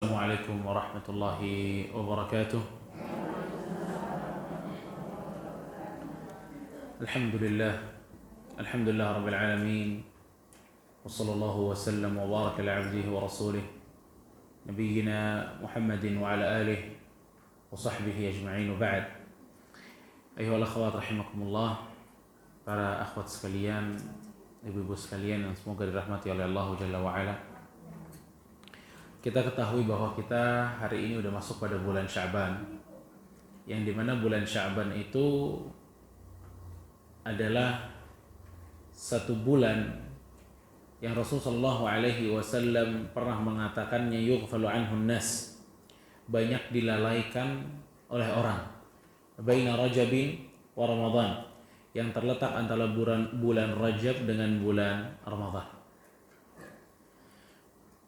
Assalamualaikum warahmatullahi wabarakatuh. Alhamdulillah, alhamdulillah rabbil alamin. Wa sallallahu wa sallam wa baraka ala abdihi wa rasulih nabiyyina Muhammadin wa ala alihi wa sahbihi ajma'in wa ba'd. Ayuhal akhwat rahimakumullah, para akhwat sekalian, ibu-ibu sekalian yang semoga dirahmati oleh Allah Jalla wa ala. Kita ketahui bahwa kita hari ini udah masuk pada bulan Sya'ban, yang dimana bulan Sya'ban itu adalah satu bulan yang Rasulullah SAW pernah mengatakannya yughfalu anhun nas, banyak dilalaikan oleh orang, baina Rajabin wa Ramadan, yang terletak antara bulan Rajab dengan bulan Ramadan.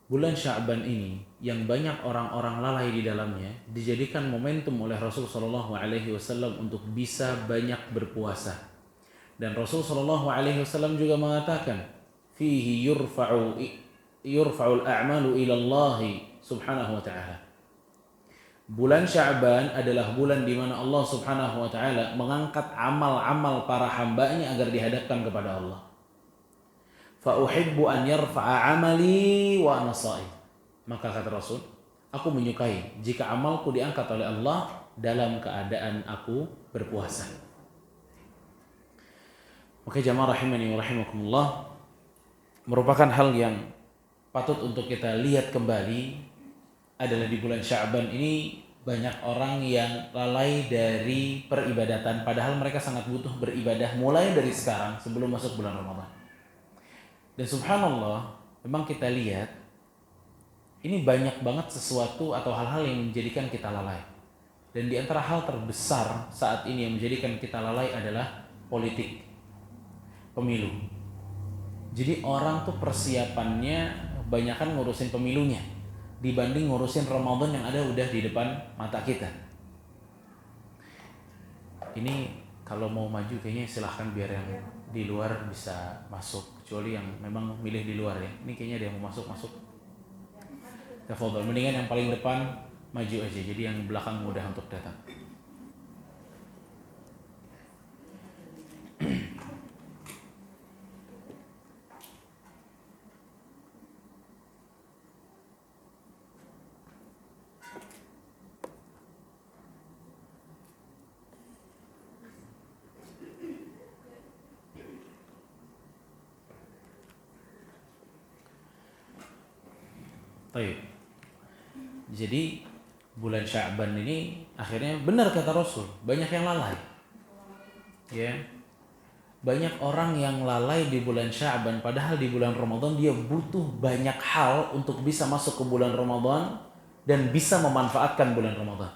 Bulan Sya'ban ini yang banyak orang-orang lalai di dalamnya dijadikan momentum oleh Rasulullah SAW untuk bisa banyak berpuasa. Dan Rasulullah SAW juga mengatakan, fihi yurfa'ul a'malu ila Allah subhanahu wa ta'ala. Bulan Sya'ban adalah bulan di mana Allah subhanahu wa ta'ala mengangkat amal-amal para hambanya agar dihadapkan kepada Allah. Fa'uhibbu an yarfa'a amali wa ana sha'im. Maka kata Rasul, aku menyukai jika amalku diangkat oleh Allah dalam keadaan aku berpuasa. Maka jamaah rahimani wa rahimakumullah, merupakan hal yang patut untuk kita lihat kembali adalah di bulan Sya'ban ini banyak orang yang lalai dari peribadatan, padahal mereka sangat butuh beribadah mulai dari sekarang sebelum masuk bulan Ramadan. Dan subhanallah, memang kita lihat ini banyak banget sesuatu atau hal-hal yang menjadikan kita lalai. Dan di antara hal terbesar saat ini yang menjadikan kita lalai adalah politik, pemilu. Jadi orang tuh persiapannya kebanyakan ngurusin pemilunya dibanding ngurusin Ramadan yang ada udah di depan mata kita. Ini kalau mau maju kayaknya silahkan, biar yang di luar bisa masuk, kecuali yang memang milih di luar ya. Ini kayaknya ada yang mau masuk. Tafadhol, mendingan yang paling depan maju aja, jadi yang belakang mudah untuk datang. Baik. Jadi bulan Sya'ban ini akhirnya benar kata Rasul, banyak yang lalai. Ya. Banyak orang yang lalai di bulan Sya'ban, padahal di bulan Ramadan dia butuh banyak hal untuk bisa masuk ke bulan Ramadan dan bisa memanfaatkan bulan Ramadan.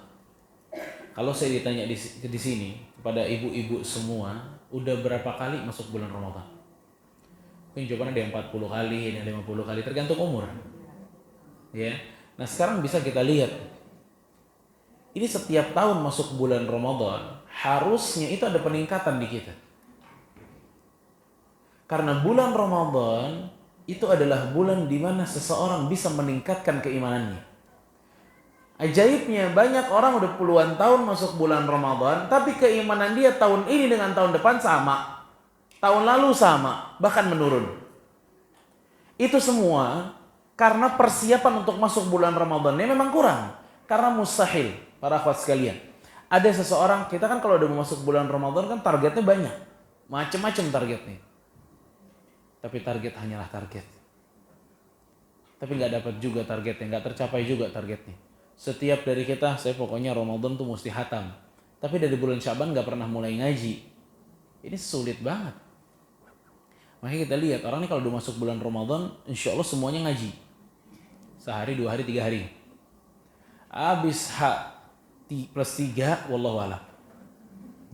Kalau saya ditanya di sini kepada ibu-ibu semua, udah berapa kali masuk bulan Ramadan? Mungkin jawabannya ada yang 40 kali, ada yang 50 kali, tergantung umur. Ya. Nah, sekarang bisa kita lihat, ini setiap tahun masuk bulan Ramadan harusnya itu ada peningkatan di kita, karena bulan Ramadan itu adalah bulan di mana seseorang bisa meningkatkan keimanannya. Ajaibnya, banyak orang udah puluhan tahun masuk bulan Ramadan, tapi keimanan dia tahun ini dengan tahun depan sama, tahun lalu sama, bahkan menurun. Itu semua karena persiapan untuk masuk bulan Ramadan ini memang kurang. Karena mustahil, para akhwat sekalian, ada seseorang, kita kan kalau udah mau masuk bulan Ramadan kan targetnya banyak, macam-macam targetnya. Tapi target hanyalah target, tapi nggak dapat juga targetnya, nggak tercapai juga targetnya. Setiap dari kita, saya pokoknya Ramadan tuh mesti hatam, tapi dari bulan Sya'ban nggak pernah mulai ngaji. Ini sulit banget. Makanya kita lihat orang ini kalau udah masuk bulan Ramadan, insya Allah semuanya ngaji. Sehari, 2 hari, 3 hari. Habis plus 3, wallahu a'lam.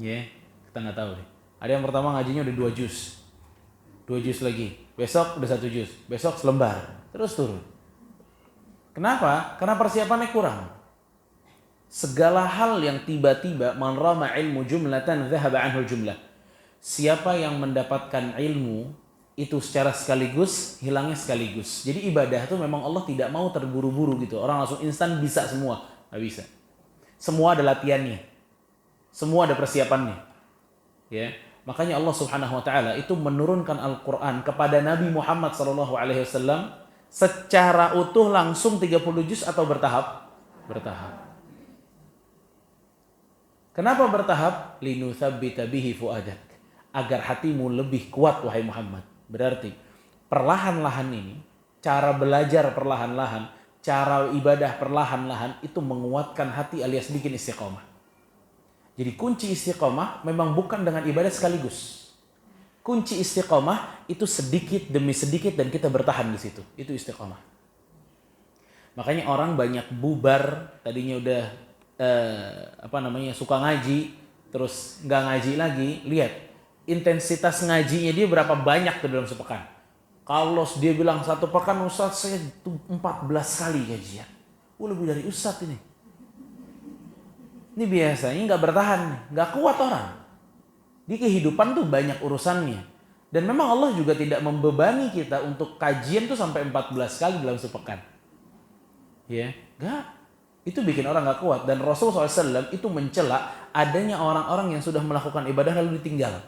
Ya, kita nggak tahu deh. Ada yang pertama ngajinya udah 2 juz. 2 juz lagi. Besok udah 1 juz. Besok selembar. Terus turun. Kenapa? Karena persiapannya kurang. Segala hal yang tiba-tiba, man rama ilmu jumlatan dhahaba anhu jumlah. Siapa yang mendapatkan ilmu itu secara sekaligus, hilangnya sekaligus. Jadi ibadah itu memang Allah tidak mau terburu-buru gitu. Orang langsung instan bisa semua, nggak bisa. Semua ada latihannya, semua ada persiapannya. Ya, makanya Allah Subhanahu Wa Taala itu menurunkan Al-Quran kepada Nabi Muhammad SAW secara utuh langsung 30 juz atau bertahap? Bertahap. Kenapa bertahap? Linutsabbita bihi fuadak, agar hatimu lebih kuat wahai Muhammad. Berarti perlahan-lahan ini, cara belajar perlahan-lahan, cara ibadah perlahan-lahan itu menguatkan hati alias bikin istiqomah. Jadi kunci istiqomah memang bukan dengan ibadah sekaligus. Kunci istiqomah itu sedikit demi sedikit dan kita bertahan di situ. Itu istiqomah. Makanya orang banyak bubar, tadinya udah suka ngaji, terus nggak ngaji lagi. Lihat intensitas ngajinya dia berapa banyak tuh dalam sepekan. Kalau dia bilang satu pekan, Ustaz saya 14 kali gajian. Lebih dari Ustaz ini. Ini biasanya nggak bertahan, nggak kuat orang. Di kehidupan tuh banyak urusannya. Dan memang Allah juga tidak membebani kita untuk kajian tuh sampai 14 kali dalam sepekan. Ya, nggak. Itu bikin orang nggak kuat. Dan Rasulullah SAW itu mencela adanya orang-orang yang sudah melakukan ibadah lalu ditinggal.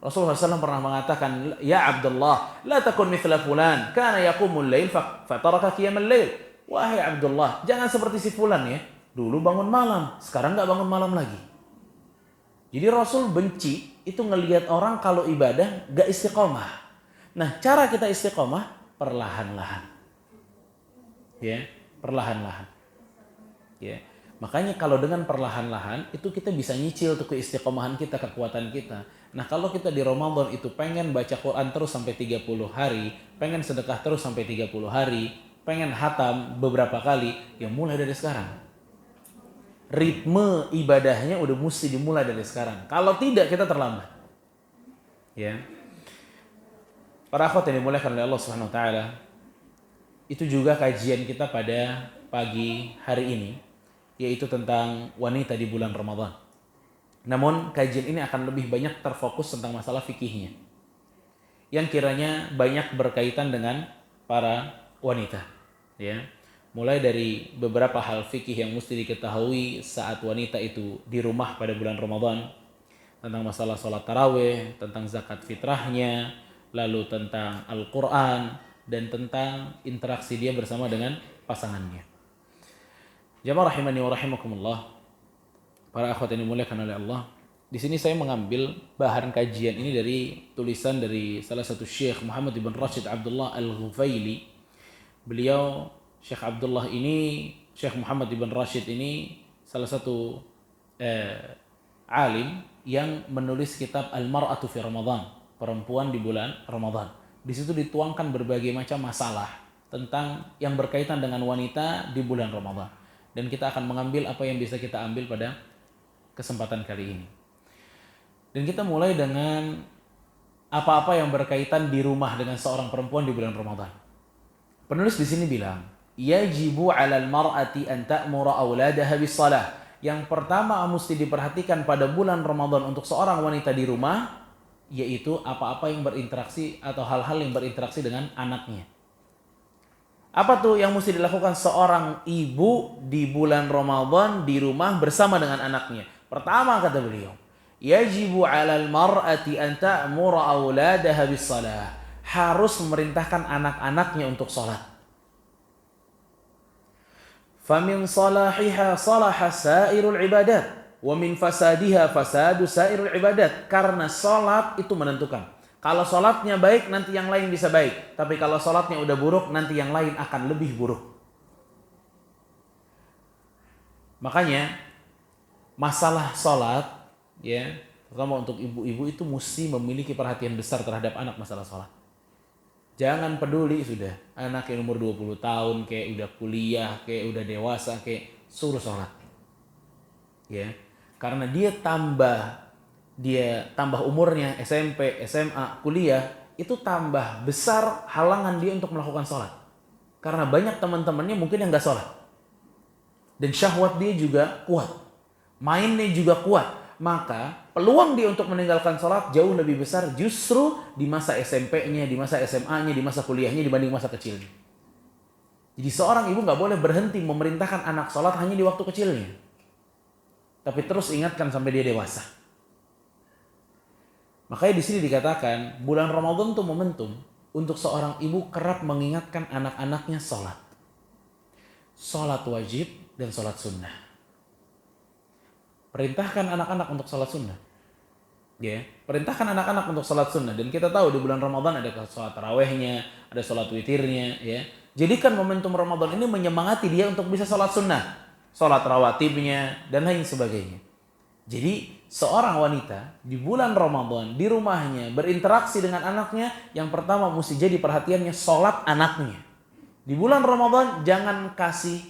Rasulullah SAW pernah mengatakan, Ya Abdullah, la takun mithla fulan, kana yaqumul lail fataraka qiyamal lail. Wahai Abdullah, jangan seperti si fulan ya. Dulu bangun malam, sekarang nggak bangun malam lagi. Jadi Rasul benci itu ngelihat orang kalau ibadah nggak istiqomah. Nah, cara kita istiqomah perlahan-lahan. Ya, perlahan-lahan. Ya. Makanya kalau dengan perlahan-lahan itu kita bisa nyicil tuh keistiqomahan kita, kekuatan kita. Nah, kalau kita di Ramadan itu pengen baca Quran terus sampai 30 hari, pengen sedekah terus sampai 30 hari, pengen hatam beberapa kali, ya mulai dari sekarang. Ritme ibadahnya udah mesti dimulai dari sekarang. Kalau tidak kita terlambat. Ya. Para akhwat yang dimuliakan oleh Allah Subhanahu wa taala, itu juga kajian kita pada pagi hari ini, yaitu tentang wanita di bulan Ramadan. Namun kajian ini akan lebih banyak terfokus tentang masalah fikihnya, yang kiranya banyak berkaitan dengan para wanita. Ya, mulai dari beberapa hal fikih yang mesti diketahui saat wanita itu di rumah pada bulan Ramadan, tentang masalah sholat tarawih, tentang zakat fitrahnya, lalu tentang Al-Quran, dan tentang interaksi dia bersama dengan pasangannya. Jamaah rahimani wa rahimakumullah, para akhwat yang dimuliakan oleh Allah. Di sini saya mengambil bahan kajian ini dari tulisan dari salah satu Syekh Muhammad ibn Rashid Abdullah Al-Ghufaili. Beliau Syekh Abdullah ini, Syekh Muhammad ibn Rashid ini salah satu alim yang menulis kitab Al-Mar'atu fi Ramadan, perempuan di bulan Ramadan. Di situ dituangkan berbagai macam masalah tentang yang berkaitan dengan wanita di bulan Ramadan. Dan kita akan mengambil apa yang bisa kita ambil pada kesempatan kali ini. Dan kita mulai dengan apa-apa yang berkaitan di rumah dengan seorang perempuan di bulan Ramadan. Penulis di sini bilang, yajibu 'alal mar'ati an ta'mura auladaha bis-shalah. Yang pertama mesti diperhatikan pada bulan Ramadan untuk seorang wanita di rumah, yaitu apa-apa yang berinteraksi atau hal-hal yang berinteraksi dengan anaknya. Apa tuh yang mesti dilakukan seorang ibu di bulan Ramadan di rumah bersama dengan anaknya? Pertama kata beliau, yajibu 'alal mar'ati an ta'mura auladaha bis-shalah. Harus memerintahkan anak-anaknya untuk salat. Famin salahiha salaha sairul ibadat wa min fasadiha fasadu sairul ibadat. Karena salat itu menentukan. Kalau salatnya baik, nanti yang lain bisa baik. Tapi kalau salatnya udah buruk, nanti yang lain akan lebih buruk. Makanya masalah salat, ya, terutama untuk ibu-ibu itu mesti memiliki perhatian besar terhadap anak masalah salat. Jangan peduli sudah anak yang umur 20 tahun, kayak udah kuliah, kayak udah dewasa, kayak suruh salat. Ya, karena dia tambah umurnya, SMP, SMA, kuliah, itu tambah besar halangan dia untuk melakukan sholat. Karena banyak teman-temannya mungkin yang gak sholat. Dan syahwat dia juga kuat. Mainnya juga kuat. maka peluang dia untuk meninggalkan sholat jauh lebih besar justru di masa SMP-nya, di masa SMA-nya, di masa kuliahnya dibanding masa kecilnya. Jadi seorang ibu nggak boleh berhenti memerintahkan anak sholat hanya di waktu kecilnya, tapi terus ingatkan sampai dia dewasa. Makanya di sini dikatakan bulan Ramadan itu momentum untuk seorang ibu kerap mengingatkan anak-anaknya sholat. Sholat wajib dan sholat sunnah. Perintahkan anak-anak untuk sholat sunnah. Ya, perintahkan anak-anak untuk sholat sunnah. Dan kita tahu di bulan Ramadan ada sholat tarawehnya, ada sholat witirnya. Ya, jadikan momentum Ramadan ini menyemangati dia untuk bisa sholat sunnah, sholat rawatibnya dan lain sebagainya. Jadi seorang wanita di bulan Ramadan di rumahnya berinteraksi dengan anaknya, yang pertama mesti jadi perhatiannya sholat anaknya. Di bulan Ramadan jangan kasih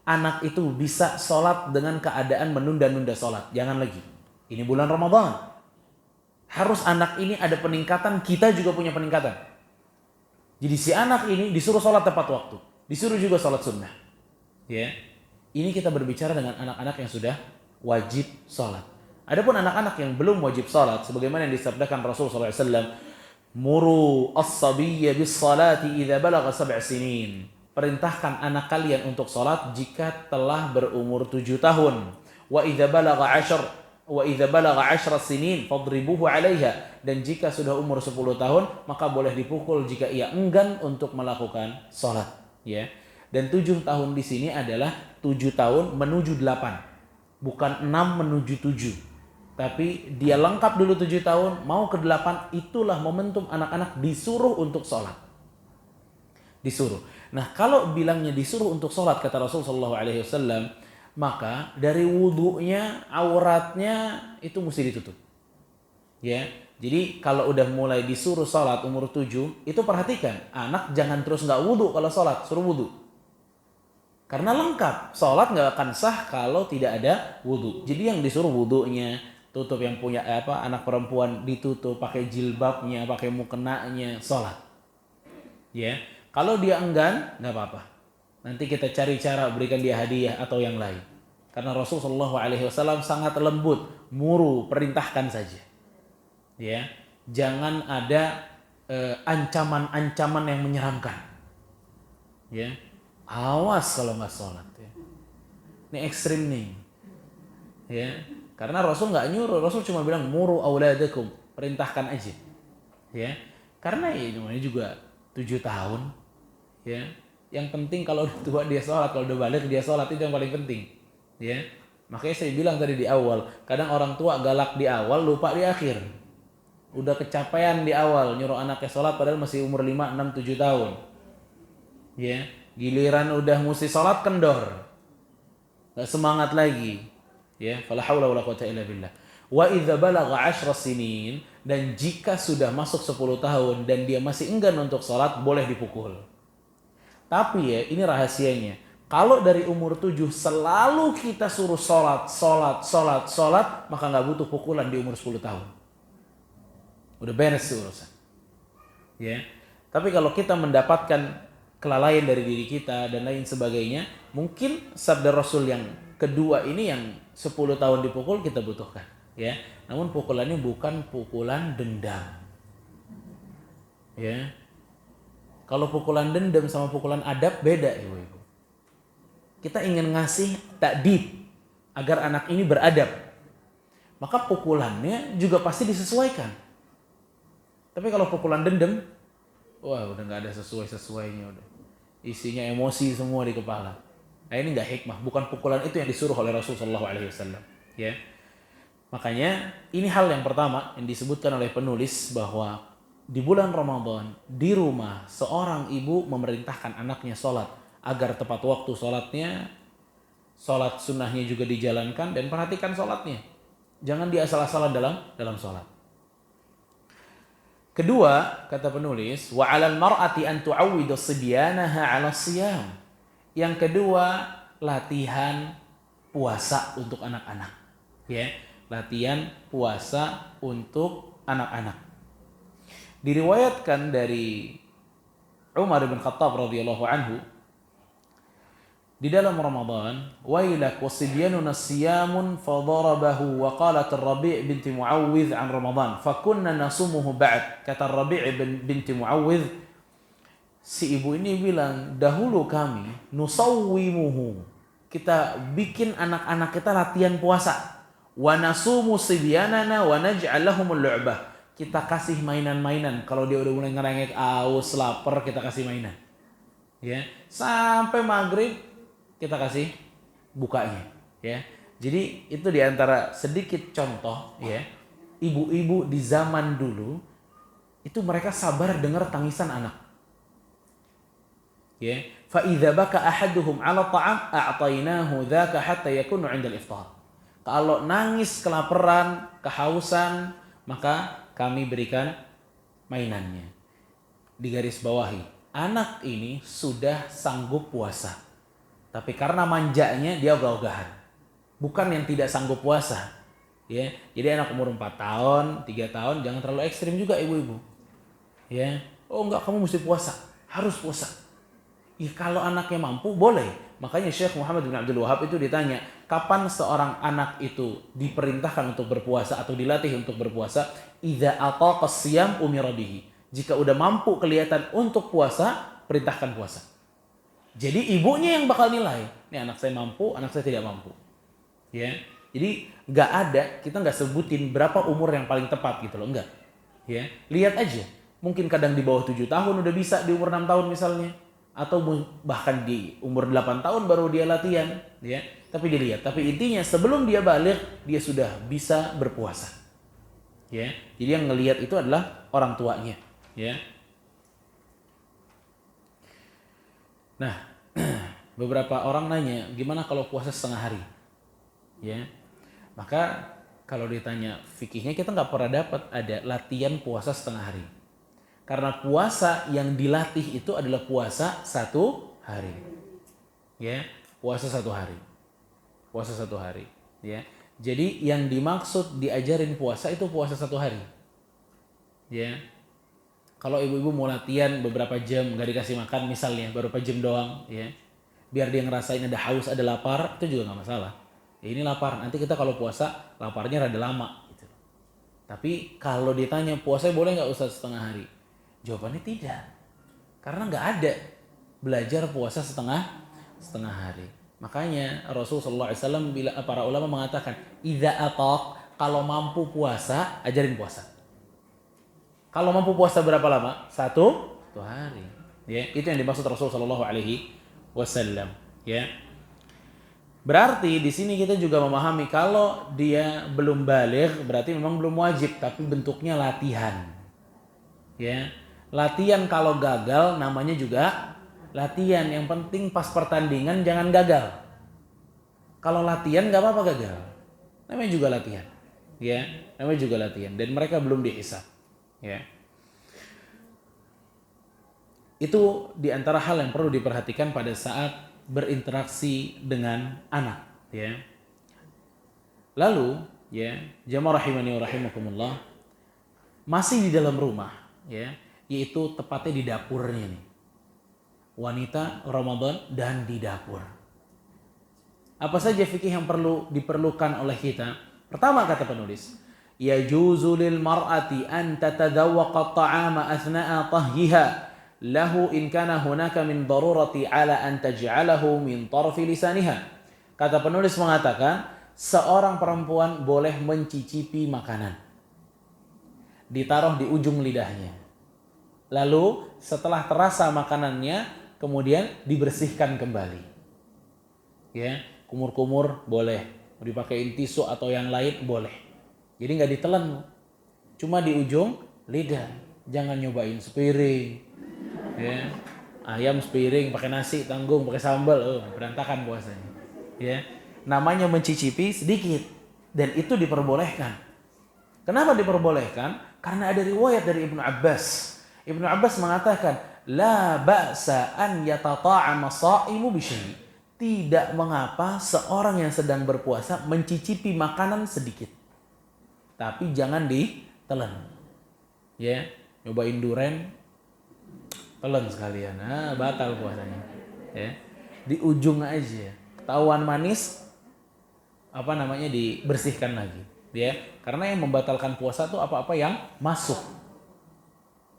anak itu bisa sholat dengan keadaan menunda-nunda sholat. Jangan lagi. Ini bulan Ramadan. Harus anak ini ada peningkatan, kita juga punya peningkatan. Jadi si anak ini disuruh sholat tepat waktu. Disuruh juga sholat sunnah. Ya. Ini kita berbicara dengan anak-anak yang sudah wajib sholat. Adapun anak-anak yang belum wajib sholat, sebagaimana yang disabdakan Rasul SAW, muru as-sabiyya bis-salati idza balagha 7 sinin. Perintahkan anak kalian untuk sholat jika telah berumur 7 tahun. Wa idza balagha 10 sinin fadribuhu 'alaiha. Dan jika sudah umur 10 tahun, maka boleh dipukul jika ia enggan untuk melakukan sholat. Ya. Dan 7 tahun di sini adalah 7 tahun menuju 8. Bukan 6 menuju 7. Tapi dia lengkap dulu 7 tahun, mau ke 8, itulah momentum anak-anak disuruh untuk sholat. Disuruh. Nah, kalau bilangnya disuruh untuk sholat, kata Rasulullah SAW, maka dari wudunya, auratnya itu mesti ditutup. Ya, jadi kalau udah mulai disuruh sholat umur 7, itu perhatikan, anak jangan terus nggak wudu kalau sholat, suruh wudu. Karena lengkap, sholat nggak akan sah kalau tidak ada wudu. Jadi yang disuruh wudunya, tutup, yang punya anak perempuan ditutup, pakai jilbabnya, pakai mukenanya, sholat. Ya, kalau dia enggan, nggak apa-apa. Nanti kita cari cara berikan dia hadiah atau yang lain. Karena Rasulullah SAW sangat lembut, muru, perintahkan saja. Ya, jangan ada ancaman-ancaman yang menyeramkan. Ya, awas kalau nggak sholat. Ya. Ini ekstrim nih. Ya, karena Rasul nggak nyuruh, Rasul cuma bilang muru auladakum, perintahkan aja. Ya, karena ini juga 7 tahun. Ya, yang penting kalau udah tua dia sholat, kalau udah balik dia sholat, itu yang paling penting. Ya, makanya saya bilang tadi di awal, kadang orang tua galak di awal, lupa di akhir. Udah kecapean di awal nyuruh anaknya sholat padahal masih umur 5, 6, 7 tahun. Ya, giliran udah mesti sholat kendor, nggak semangat lagi. Ya, fala haula wala quwata illa billah. Wa idza balagha 10 sinin, dan jika sudah masuk 10 tahun dan dia masih enggan untuk sholat, boleh dipukul. Tapi ya, ini rahasianya. Kalau dari umur 7 selalu kita suruh sholat, maka nggak butuh pukulan di umur 10 tahun. Udah beres urusan. Ya. Tapi kalau kita mendapatkan kelalaian dari diri kita dan lain sebagainya, mungkin sabda Rasul yang kedua ini yang 10 tahun dipukul kita butuhkan. Ya. Namun pukulannya bukan pukulan dendam. Ya. Kalau pukulan dendam sama pukulan adab beda, ibu-ibu. Kita ingin ngasih takdib agar anak ini beradab, maka pukulannya juga pasti disesuaikan. Tapi kalau pukulan dendam, wah udah nggak ada sesuainya, udah isinya emosi semua di kepala. Nah ini nggak hikmah, bukan pukulan itu yang disuruh oleh Rasulullah SAW. Ya, makanya ini hal yang pertama yang disebutkan oleh penulis, bahwa di bulan Ramadan di rumah seorang ibu memerintahkan anaknya sholat agar tepat waktu sholatnya, sholat sunnahnya juga dijalankan, dan perhatikan sholatnya. Jangan dia asal-asalan dalam sholat. Kedua, kata penulis, wa 'alal mar'ati an tu'awwida sibyanaha 'ala siyam. Yang kedua, latihan puasa untuk anak-anak. Ya, latihan puasa untuk anak-anak. Diriwayatkan dari Umar bin Khattab radhiyallahu anhu, di dalam Ramadan, wailak wasibyanuna siyamun fadarabahu wa qalat Ar-Rabi' binti Muawwidh an Ramadan fakunna nasumuhu ba'd. Kata Rabi' binti Muawwidh, si ibu ini bilang, dahulu kami nusawwimuhu, kita bikin anak-anak kita latihan puasa, wa nasumu sibyanana wa naj'al lahumul lu'bah, kita kasih mainan-mainan. Kalau dia udah mulai ngerengek, aus, lapar, kita kasih mainan. Ya, sampai maghrib kita kasih bukanya, ya. Jadi itu diantara sedikit contoh, ya. Ibu-ibu di zaman dulu itu mereka sabar dengar tangisan anak. Ya, fa idza baka ahaduhum 'ala ta'am a'tainahu dzaka hatta yakunu 'inda al-iftar. Kalau nangis kelaparan, kehausan, maka kami berikan mainannya. Di garis bawahi, anak ini sudah sanggup puasa. Tapi karena manjanya dia ogah-ogahan. Bukan yang tidak sanggup puasa. Ya, jadi anak umur 4 tahun, 3 tahun jangan terlalu ekstrim juga ibu-ibu. Ya. Oh enggak, kamu mesti puasa. Harus puasa. Ya, kalau anaknya mampu boleh. Makanya Syekh Muhammad bin Abdul Wahab itu ditanya, kapan seorang anak itu diperintahkan untuk berpuasa atau dilatih untuk berpuasa? Idza ataqa siyam umira bihi. Jika udah mampu kelihatan untuk puasa, perintahkan puasa. Jadi ibunya yang bakal nilai, ini anak saya mampu, anak saya tidak mampu. Ya, jadi nggak ada, kita nggak sebutin berapa umur yang paling tepat gitu loh, enggak. Ya, lihat aja, mungkin kadang di bawah 7 tahun udah bisa, di umur 6 tahun misalnya, atau bahkan di umur 8 tahun baru dia latihan, ya. Tapi dilihat, tapi intinya sebelum dia balik, dia sudah bisa berpuasa. Ya, jadi yang ngelihat itu adalah orang tuanya, ya. Nah, beberapa orang nanya, gimana kalau puasa setengah hari? Ya, maka kalau ditanya fikihnya, kita nggak pernah dapat ada latihan puasa setengah hari. Karena puasa yang dilatih itu adalah puasa 1 hari. Ya, puasa 1 hari. Puasa 1 hari. Ya, jadi yang dimaksud diajarin puasa itu puasa 1 hari. Ya. Kalau ibu-ibu mau latihan beberapa jam nggak dikasih makan misalnya, beberapa jam doang, ya, biar dia ngerasain ada haus, ada lapar, itu juga nggak masalah. Ya, ini lapar, nanti kita kalau puasa laparnya rada lama. Gitu. Tapi kalau ditanya puasa boleh nggak Ustaz setengah hari? Jawabannya tidak, karena nggak ada belajar puasa setengah hari. Makanya Rasulullah SAW bila para ulama mengatakan, idza ataq, kalau mampu puasa, ajarin puasa. Kalau mampu puasa berapa lama? 1 hari. Ya, itu yang dimaksud Rasulullah Shallallahu Alaihi Wasallam. Ya, berarti di sini kita juga memahami kalau dia belum baligh berarti memang belum wajib, tapi bentuknya latihan. Ya, latihan kalau gagal namanya juga latihan. Yang penting pas pertandingan jangan gagal. Kalau latihan nggak apa-apa gagal, namanya juga latihan. Ya, namanya juga latihan. Dan mereka belum dihisab. Ya, itu diantara hal yang perlu diperhatikan pada saat berinteraksi dengan anak. Ya, lalu ya, jamaah rahimani wa rahimakumullah, masih di dalam rumah, ya, yaitu tepatnya di dapurnya nih, wanita Ramadan dan di dapur. Apa saja fikih yang perlu diperlukan oleh kita? Pertama kata penulis, yajuzu lil mar'ati an tatadawwaqa at-ta'ama athna'a tahyiha lahu in kana hunaka min darurati ala an taj'alahu min tarfi lisaniha. Kata penulis mengatakan, seorang perempuan boleh mencicipi makanan, ditaruh di ujung lidahnya. Lalu setelah terasa makanannya, kemudian dibersihkan kembali. Ya, kumur-kumur boleh, mau dipakein tisu atau yang lain boleh. Jadi nggak ditelan, cuma di ujung lidah. Jangan nyobain sepiring, ya, ayam sepiring pakai nasi tanggung pakai sambal, berantakan puasanya. Ya, namanya mencicipi sedikit dan itu diperbolehkan. Kenapa diperbolehkan? Karena ada riwayat dari Ibnu Abbas. Ibnu Abbas mengatakan, la ba'sa an yatata'ama sha'imu bisyai'. Tidak mengapa seorang yang sedang berpuasa mencicipi makanan sedikit. Tapi jangan ditelan. Ya, nyobain duren, telan sekalian. Batal puasanya. Ya. di ujung aja. Ketahuan manis, dibersihkan lagi. Ya, karena yang membatalkan puasa itu apa-apa yang masuk.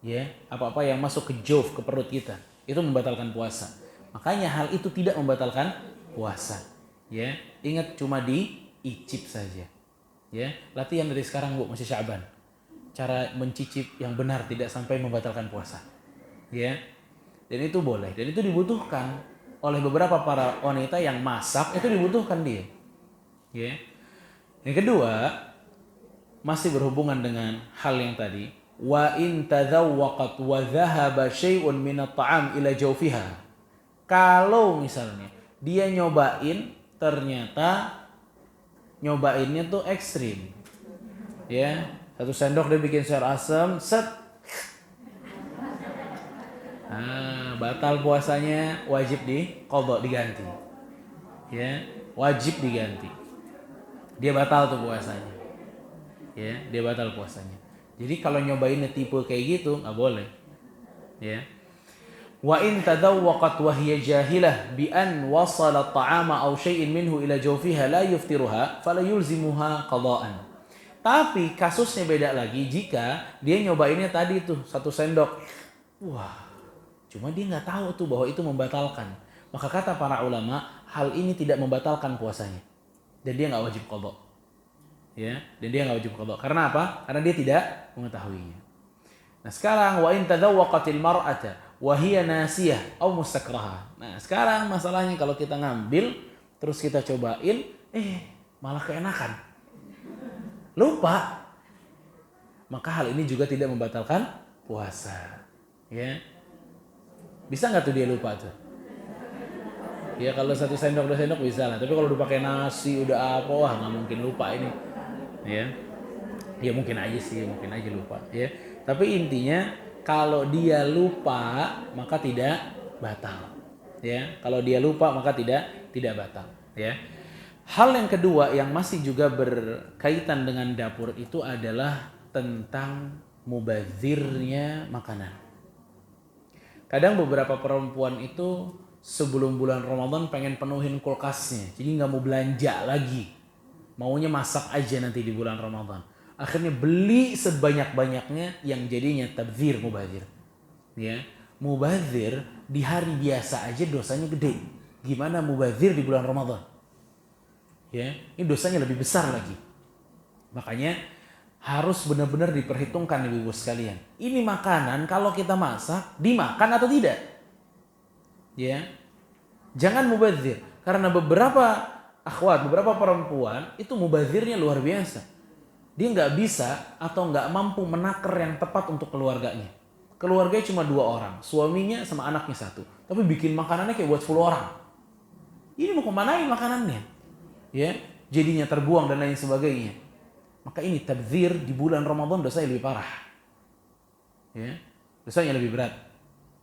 Ya, apa-apa yang masuk ke jauf, ke perut kita, itu membatalkan puasa. Makanya hal itu tidak membatalkan puasa. Ya, ingat cuma diicip saja. Ya, latihan dari sekarang Bu, masih Sya'ban. Cara mencicip yang benar tidak sampai membatalkan puasa. Ya. Dan itu boleh, dan itu dibutuhkan oleh beberapa para wanita yang masak, itu dibutuhkan dia. Ya. Yang kedua, masih berhubungan dengan hal yang tadi, wa in tadzawwaqat wa dhahaba syai'un min at-ta'am ila jawfiha. Kalau misalnya dia nyobain, ternyata nyobainnya tuh ekstrim. Ya, 1 sendok dia bikin sayur asam, set. Batal puasanya, wajib diqadha, diganti. Ya, wajib diganti. Dia batal tuh puasanya. Ya, dia batal puasanya. Jadi kalau nyobainnya tipe kayak gitu nggak boleh. Ya. Wa in tadawwaqat wa hiya jahilah bi an wasala at-ta'ama aw shay'in minhu ila jawfiha la yuftiruha fala yulzimuha qada'an. Tapi kasusnya beda lagi jika dia nyobainnya tadi tuh 1 sendok. Wah, cuma dia nggak tahu tuh bahwa itu membatalkan. Maka kata para ulama, hal ini tidak membatalkan puasanya. Dan dia nggak wajib qadha. Ya, dan dia nggak wajib qadha. Karena apa? Karena dia tidak mengetahuinya. Nah, sekarang wa in tadawwaqatil mar'ata wa hiya nasiyah aw mustakraha. Nah, sekarang masalahnya kalau kita ngambil terus kita cobain, malah keenakan. Lupa. Maka hal ini juga tidak membatalkan puasa. Ya. Bisa nggak tuh dia lupa tuh? Ya kalau 1 sendok 2 sendok bisa lah. Tapi kalau udah pakai nasi udah apa, wah nggak mungkin lupa ini. Ya, ya mungkin aja sih, mungkin aja lupa. Ya, tapi intinya kalau dia lupa maka tidak batal. Ya, kalau dia lupa maka tidak batal. Ya. Hal yang kedua yang masih juga berkaitan dengan dapur itu adalah tentang mubazirnya makanan. Kadang beberapa perempuan itu sebelum bulan Ramadan pengen penuhin kulkasnya, jadi nggak mau belanja lagi, maunya masak aja nanti di bulan Ramadan. Akhirnya beli sebanyak-banyaknya yang jadinya tabdzir, mubazir. Ya, mubazir di hari biasa aja dosanya gede. Gimana mubazir di bulan Ramadan? Ya, ini dosanya lebih besar lagi. Makanya harus benar-benar diperhitungkan ibu-ibu sekalian. Ini makanan kalau kita masak dimakan atau tidak? Ya, jangan mubazir karena beberapa akhwat, beberapa perempuan itu mubazirnya luar biasa. Dia nggak bisa atau nggak mampu menakar yang tepat untuk keluarganya. Keluarganya cuma 2 orang, suaminya sama anaknya 1, tapi bikin makanannya kayak buat 10 orang. Ini mau kemanain makanannya? Ya, jadinya terbuang dan lain sebagainya. Maka ini tabdzir di bulan Ramadan dosanya lebih parah. Ya, dosanya lebih berat.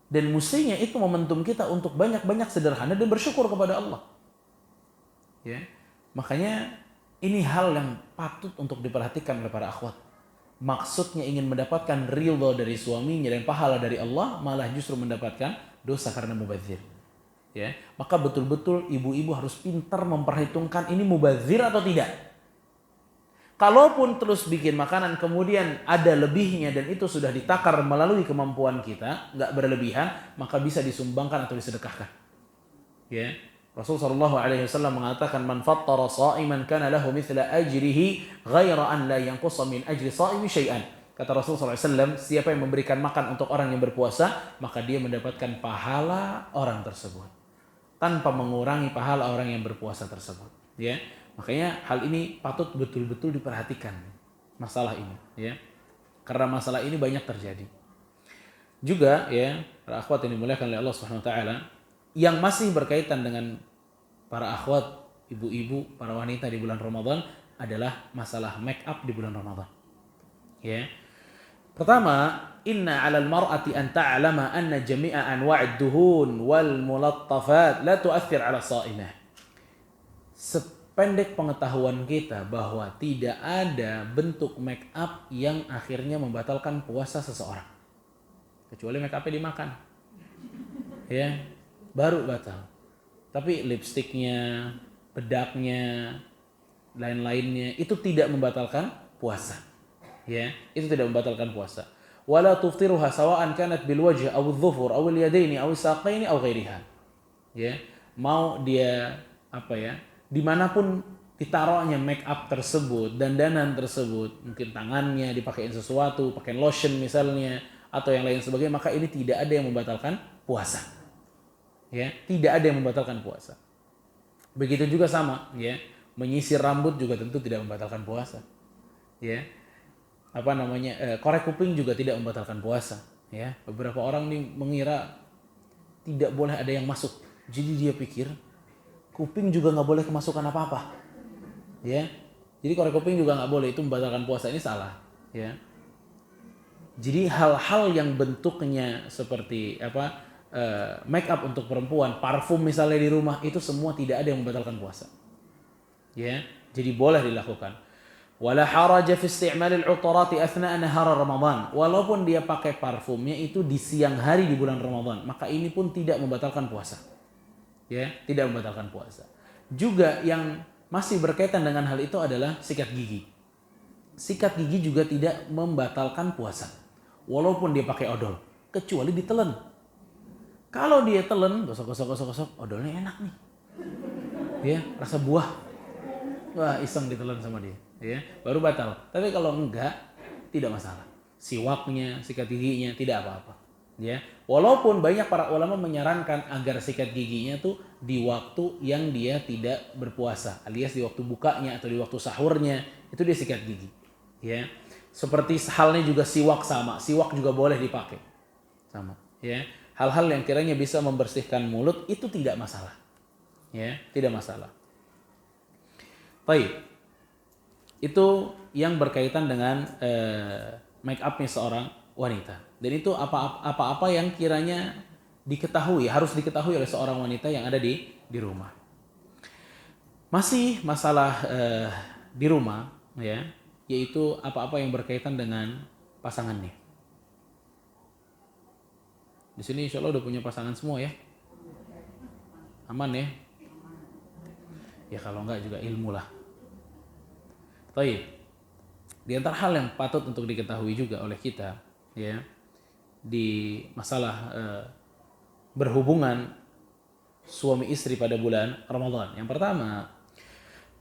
Dan mestinya itu momentum kita untuk banyak-banyak sederhana dan bersyukur kepada Allah. Ya, makanya ini hal yang patut untuk diperhatikan oleh para akhwat. Maksudnya ingin mendapatkan ridha dari suaminya dan pahala dari Allah, malah justru mendapatkan dosa karena mubazir. Ya, maka betul-betul ibu-ibu harus pintar memperhitungkan ini mubazir atau tidak. Kalaupun terus bikin makanan kemudian ada lebihnya dan itu sudah ditakar melalui kemampuan kita, nggak berlebihan, maka bisa disumbangkan atau disedekahkan. Ya, Rasulullah SAW mengatakan, "Man fattara sha'iman kana lahu mithla ajrihi ghaira an la yanqusa min ajri sha'imi syai'an." Kata Rasulullah SAW, siapa yang memberikan makan untuk orang yang berpuasa, maka dia mendapatkan pahala orang tersebut tanpa mengurangi pahala orang yang berpuasa tersebut. Ya. Makanya hal ini patut betul-betul diperhatikan, masalah ini, ya. Karena masalah ini banyak terjadi. Juga ya, para akhwat yang dimuliakan oleh Allah Subhanahu wa taala, yang masih berkaitan dengan para akhwat, ibu-ibu, para wanita di bulan Ramadan adalah masalah make up di bulan Ramadan. Ya. Pertama, inna 'alal mar'ati an ta'lama anna jami'a anwa'id duhun wal mulattafat la tu'athir 'ala sha'imah. Pendek pengetahuan kita bahwa tidak ada bentuk make up yang akhirnya membatalkan puasa seseorang. Kecuali make upnya dimakan. Ya, baru batal. Tapi lipstiknya, bedaknya, lain-lainnya itu tidak membatalkan puasa. Ya, itu tidak membatalkan puasa. Wala tuftiruha sawa'an kanat bil wajh aw adh-dhufur aw al-yadaini aw as-saqaini aw ghairiha. Ya, mau dia dimanapun ditaruhnya make up tersebut, dandanan tersebut, mungkin tangannya dipakein sesuatu, pakai lotion misalnya, atau yang lain sebagainya, maka ini tidak ada yang membatalkan puasa. Ya, tidak ada yang membatalkan puasa. Begitu juga sama, ya, menyisir rambut juga tentu tidak membatalkan puasa. Ya, korek kuping juga tidak membatalkan puasa. Ya, beberapa orang nih mengira tidak boleh ada yang masuk, jadi dia pikir kuping juga nggak boleh kemasukan apa-apa. Ya, jadi korek kuping juga nggak boleh, itu membatalkan puasa. Ini salah. Ya, jadi hal-hal yang bentuknya seperti make up untuk perempuan, parfum misalnya di rumah, itu semua tidak ada yang membatalkan puasa. Ya, jadi boleh dilakukan. Wala haraja fi isti'mal al-'utarati athna'a nahar Ramadan. Walaupun dia pakai parfumnya itu di siang hari di bulan Ramadan, maka ini pun tidak membatalkan puasa. Ya, tidak membatalkan puasa. Juga yang masih berkaitan dengan hal itu adalah sikat gigi. Sikat gigi juga tidak membatalkan puasa. Walaupun dia pakai odol, kecuali ditelen. Kalau dia telan, gosok, odolnya enak nih. Ya, rasa buah. Wah, iseng ditelan sama dia, ya, baru batal. Tapi kalau enggak, tidak masalah. Siwaknya, sikat giginya tidak apa-apa. Ya, walaupun banyak para ulama menyarankan agar sikat giginya tuh di waktu yang dia tidak berpuasa, alias di waktu bukanya atau di waktu sahurnya, itu dia sikat gigi. Ya, seperti halnya juga siwak sama. Siwak juga boleh dipakai. Sama, ya. Hal-hal yang kiranya bisa membersihkan mulut itu tidak masalah. Ya, tidak masalah. Baik. Itu yang berkaitan dengan make up-nya seorang wanita. Dan itu apa-apa yang kiranya harus diketahui oleh seorang wanita yang ada di rumah. Masih masalah di rumah, ya, yaitu apa-apa yang berkaitan dengan pasangannya. Di sini insya Allah udah punya pasangan semua ya. Aman ya? Ya kalau enggak juga ilmu lah. Baik. Di antara hal yang patut untuk diketahui juga oleh kita, ya, di masalah berhubungan suami istri pada bulan Ramadan. Yang pertama,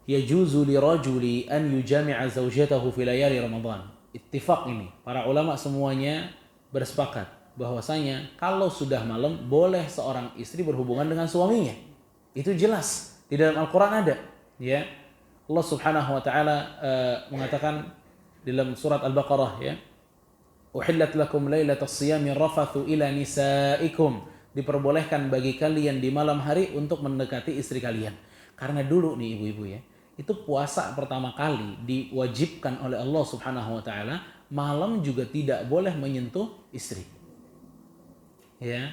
yajuzu lirajuli an yujami'a zawjatahu fi layali Ramadan. Ittifaq ini. Para ulama semuanya bersepakat bahwasanya kalau sudah malam boleh seorang istri berhubungan dengan suaminya. Itu jelas di dalam Al-Qur'an ada, ya. Allah Subhanahu wa taala mengatakan dalam surat Al-Baqarah, ya. Uhillat lakum lailatas siyami rafathu ila nisaikum. Diperbolehkan bagi kalian di malam hari untuk mendekati istri kalian. Karena dulu nih ibu-ibu, ya, itu puasa pertama kali diwajibkan oleh Allah Subhanahu wa taala, malam juga tidak boleh menyentuh istri. Ya,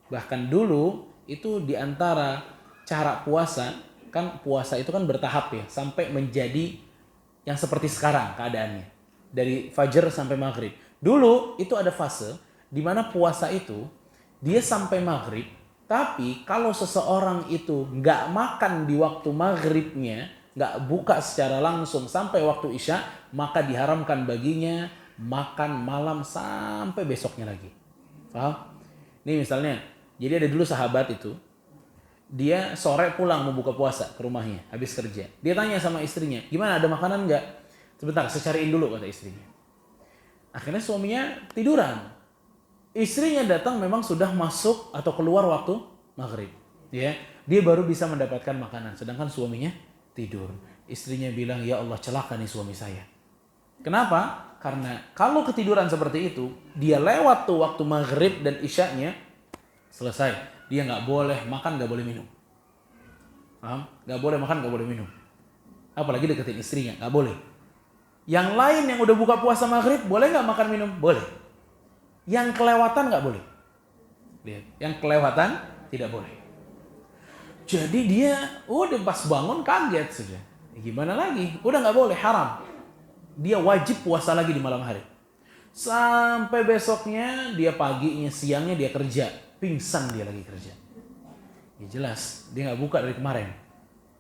bahkan dulu itu diantara cara puasa, kan puasa itu kan bertahap ya, sampai menjadi yang seperti sekarang keadaannya, dari fajar sampai maghrib. Dulu itu ada fase di mana puasa itu dia sampai maghrib, tapi kalau seseorang itu nggak makan di waktu maghribnya, nggak buka secara langsung sampai waktu isya, maka diharamkan baginya makan malam sampai besoknya lagi. Paham? Ini misalnya, jadi ada dulu sahabat itu, dia sore pulang mau buka puasa ke rumahnya, habis kerja. Dia tanya sama istrinya, gimana, ada makanan nggak? Sebentar, saya cariin dulu, kata istrinya. Akhirnya suaminya tiduran. Istrinya datang memang sudah masuk atau keluar waktu maghrib. Ya, dia baru bisa mendapatkan makanan, sedangkan suaminya tidur. Istrinya bilang, ya Allah, celaka nih suami saya. Kenapa? Karena kalau ketiduran seperti itu, dia lewat tuh waktu maghrib dan isyanya, selesai. Dia nggak boleh makan, nggak boleh minum. Paham? Nggak boleh makan, nggak boleh minum. Apalagi deketin istrinya, nggak boleh. Yang lain yang udah buka puasa maghrib, boleh nggak makan minum? Boleh. Yang kelewatan nggak boleh. Lihat, yang kelewatan tidak boleh. Jadi dia udah pas bangun kaget sudah. Gimana lagi? Udah nggak boleh, haram. Dia wajib puasa lagi di malam hari. Sampai besoknya dia paginya, siangnya dia kerja. Pingsan dia lagi kerja. Ya jelas, dia nggak buka dari kemarin.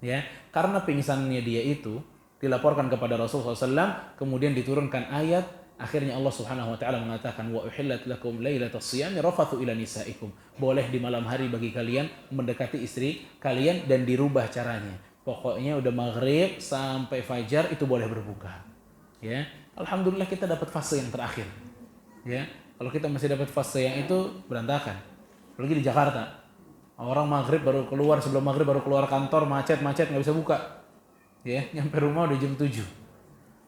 Ya, karena pingsannya dia itu dilaporkan kepada Rasulullah SAW, kemudian diturunkan ayat, akhirnya Allah Subhanahu wa taala mengatakan wa uhillat lakum lailatas siyami rafathu ila nisaikum. Boleh di malam hari bagi kalian mendekati istri kalian dan dirubah caranya. Pokoknya udah maghrib sampai fajar itu boleh berbuka. Ya, alhamdulillah kita dapat fase yang terakhir. Ya, kalau kita masih dapat fase yang itu berantakan. Apalagi di Jakarta. Orang maghrib baru keluar, sebelum maghrib baru keluar kantor, macet nggak bisa buka. Ya, nyampe rumah udah jam 7.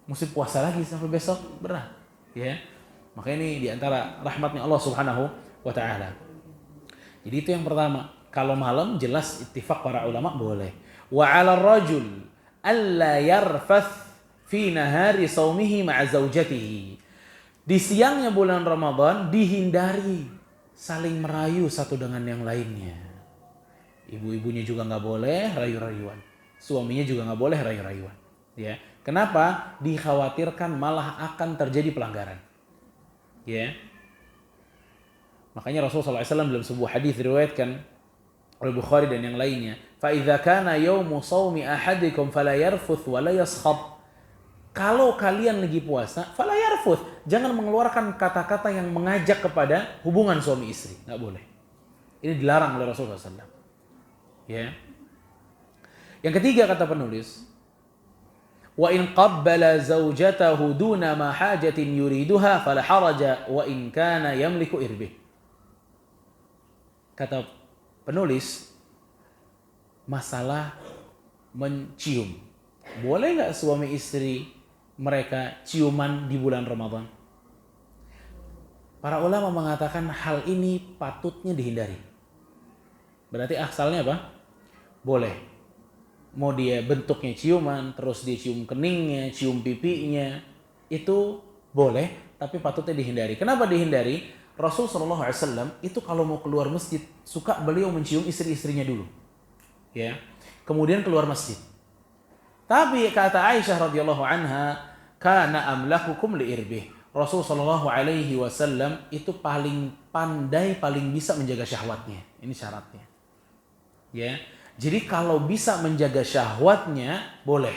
Mesti puasa lagi sampai besok, berat. Ya. Maka ini diantara rahmatnya Allah Subhanahu wa taala. Jadi itu yang pertama. Kalau malam jelas ittifaq para ulama boleh. Wa 'ala rajul alla yarfath fi nahari saumihi ma'a zaujatihi. Di siangnya bulan Ramadan dihindari saling merayu satu dengan yang lainnya. Ibu-ibunya juga nggak boleh rayu-rayuan. Suaminya juga nggak boleh rayu-rayuan. Ya. Kenapa? Dikhawatirkan malah akan terjadi pelanggaran. Ya. Makanya Rasulullah SAW dalam sebuah hadis diriwayatkan oleh Bukhari dan yang lainnya, fa idza kana yaumu shaumi ahadikum fala yarfuth wa la yaskhab. Kalau kalian lagi puasa, fala yarfuth, jangan mengeluarkan kata-kata yang mengajak kepada hubungan suami istri, enggak boleh. Ini dilarang oleh Rasulullah SAW. Ya. Yang ketiga kata penulis, wa in qabbala zawjatahu duna ma hajatin yuriduha fala haraja wa in kana yamliku irbih. Kata penulis, masalah mencium. Boleh nggak suami istri mereka ciuman di bulan Ramadan? Para ulama mengatakan hal ini patutnya dihindari. Berarti asalnya apa? Boleh. Mau dia bentuknya ciuman, terus dia cium keningnya, cium pipinya, itu boleh, tapi patutnya dihindari. Kenapa dihindari? Rasulullah SAW itu kalau mau keluar masjid, suka beliau mencium istri-istrinya dulu. Ya. Kemudian keluar masjid. Tapi kata Aisyah radhiyallahu anha, kana amlakukum liirbih. Rasul sallallahu alaihi wasallam itu paling pandai, paling bisa menjaga syahwatnya. Ini syaratnya. Ya. Jadi kalau bisa menjaga syahwatnya boleh.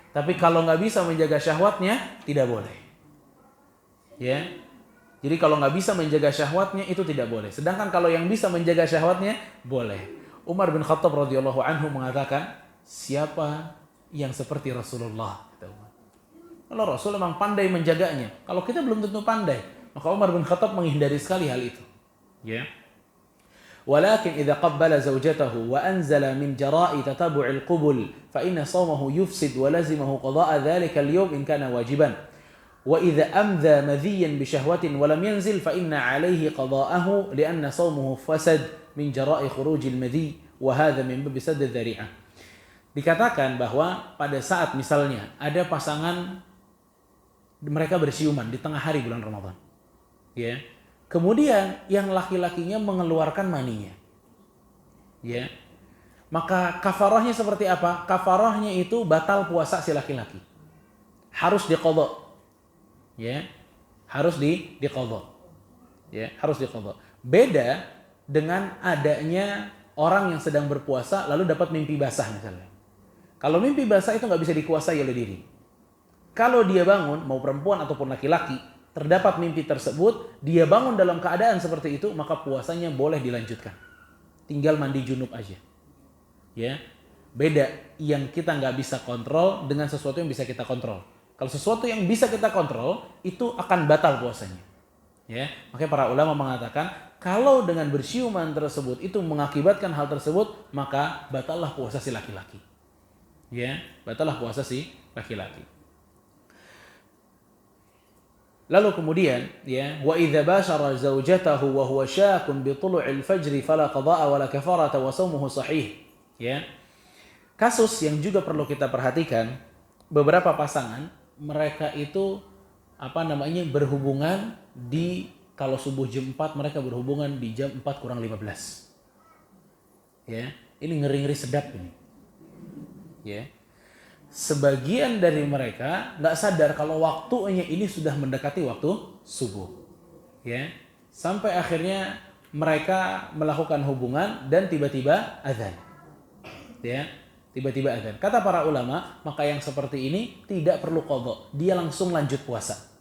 Tapi kalau nggak bisa menjaga syahwatnya tidak boleh. Ya. Jadi kalau nggak bisa menjaga syahwatnya itu tidak boleh. Sedangkan kalau yang bisa menjaga syahwatnya boleh. Umar bin Khattab radhiyallahu anhu mengatakan, siapa yang seperti Rasulullah? Kalau Rasul memang pandai menjaganya. Kalau kita belum tentu pandai. Maka Umar bin Khattab menghindari sekali hal itu. Ya. Walakin idza qabbala zawjatahu wa anzala min jara'i tatabu'il qubul fa inna shawmahu yufsid wa lazimahu qada'a dhalika al-yawm in kana wajiban. Wa idza amdha madhiyan bi shahwatin wa lam yanzil fa inna 'alayhi qada'ahu li'anna shawmuhu fasad min jara'i khurujil madhi wa hadha min bab sadd adh-dhari'ah. Dikatakan bahwa pada saat misalnya ada pasangan mereka bersiuman di tengah hari bulan Ramadan. Ya. Kemudian yang laki-lakinya mengeluarkan maninya. Ya. Maka kafarahnya seperti apa? Kafarahnya itu batal puasa si laki-laki. Harus diqadha. Ya. Harus diqadha. Ya, harus diqadha. Beda dengan adanya orang yang sedang berpuasa lalu dapat mimpi basah misalnya. Kalau mimpi basah itu nggak bisa dikuasai oleh diri. Kalau dia bangun, mau perempuan ataupun laki-laki, terdapat mimpi tersebut, dia bangun dalam keadaan seperti itu, maka puasanya boleh dilanjutkan. Tinggal mandi junub aja. Ya, beda yang kita nggak bisa kontrol dengan sesuatu yang bisa kita kontrol. Kalau sesuatu yang bisa kita kontrol, itu akan batal puasanya. Ya, makanya para ulama mengatakan, kalau dengan bersiuman tersebut itu mengakibatkan hal tersebut, maka batallah puasa si laki-laki. Ya, batallah puasa si laki-laki. Lalu kemudian, ya, wa idza bashara zawjatahu wa huwa syakun bi tulu'il fajri fala qada'a wala kafarata wa shaumuhu sahih. Ya. Kasus yang juga perlu kita perhatikan, beberapa pasangan mereka itu berhubungan di kalau subuh jam 4 mereka berhubungan di jam 4 kurang 15. Ya, ini ngeri-ngeri sedap ini. Ya. Sebagian dari mereka nggak sadar kalau waktunya ini sudah mendekati waktu subuh, ya, sampai akhirnya mereka melakukan hubungan dan tiba-tiba azan. Ya, tiba-tiba azan. Kata para ulama, maka yang seperti ini tidak perlu qadha, dia langsung lanjut puasa.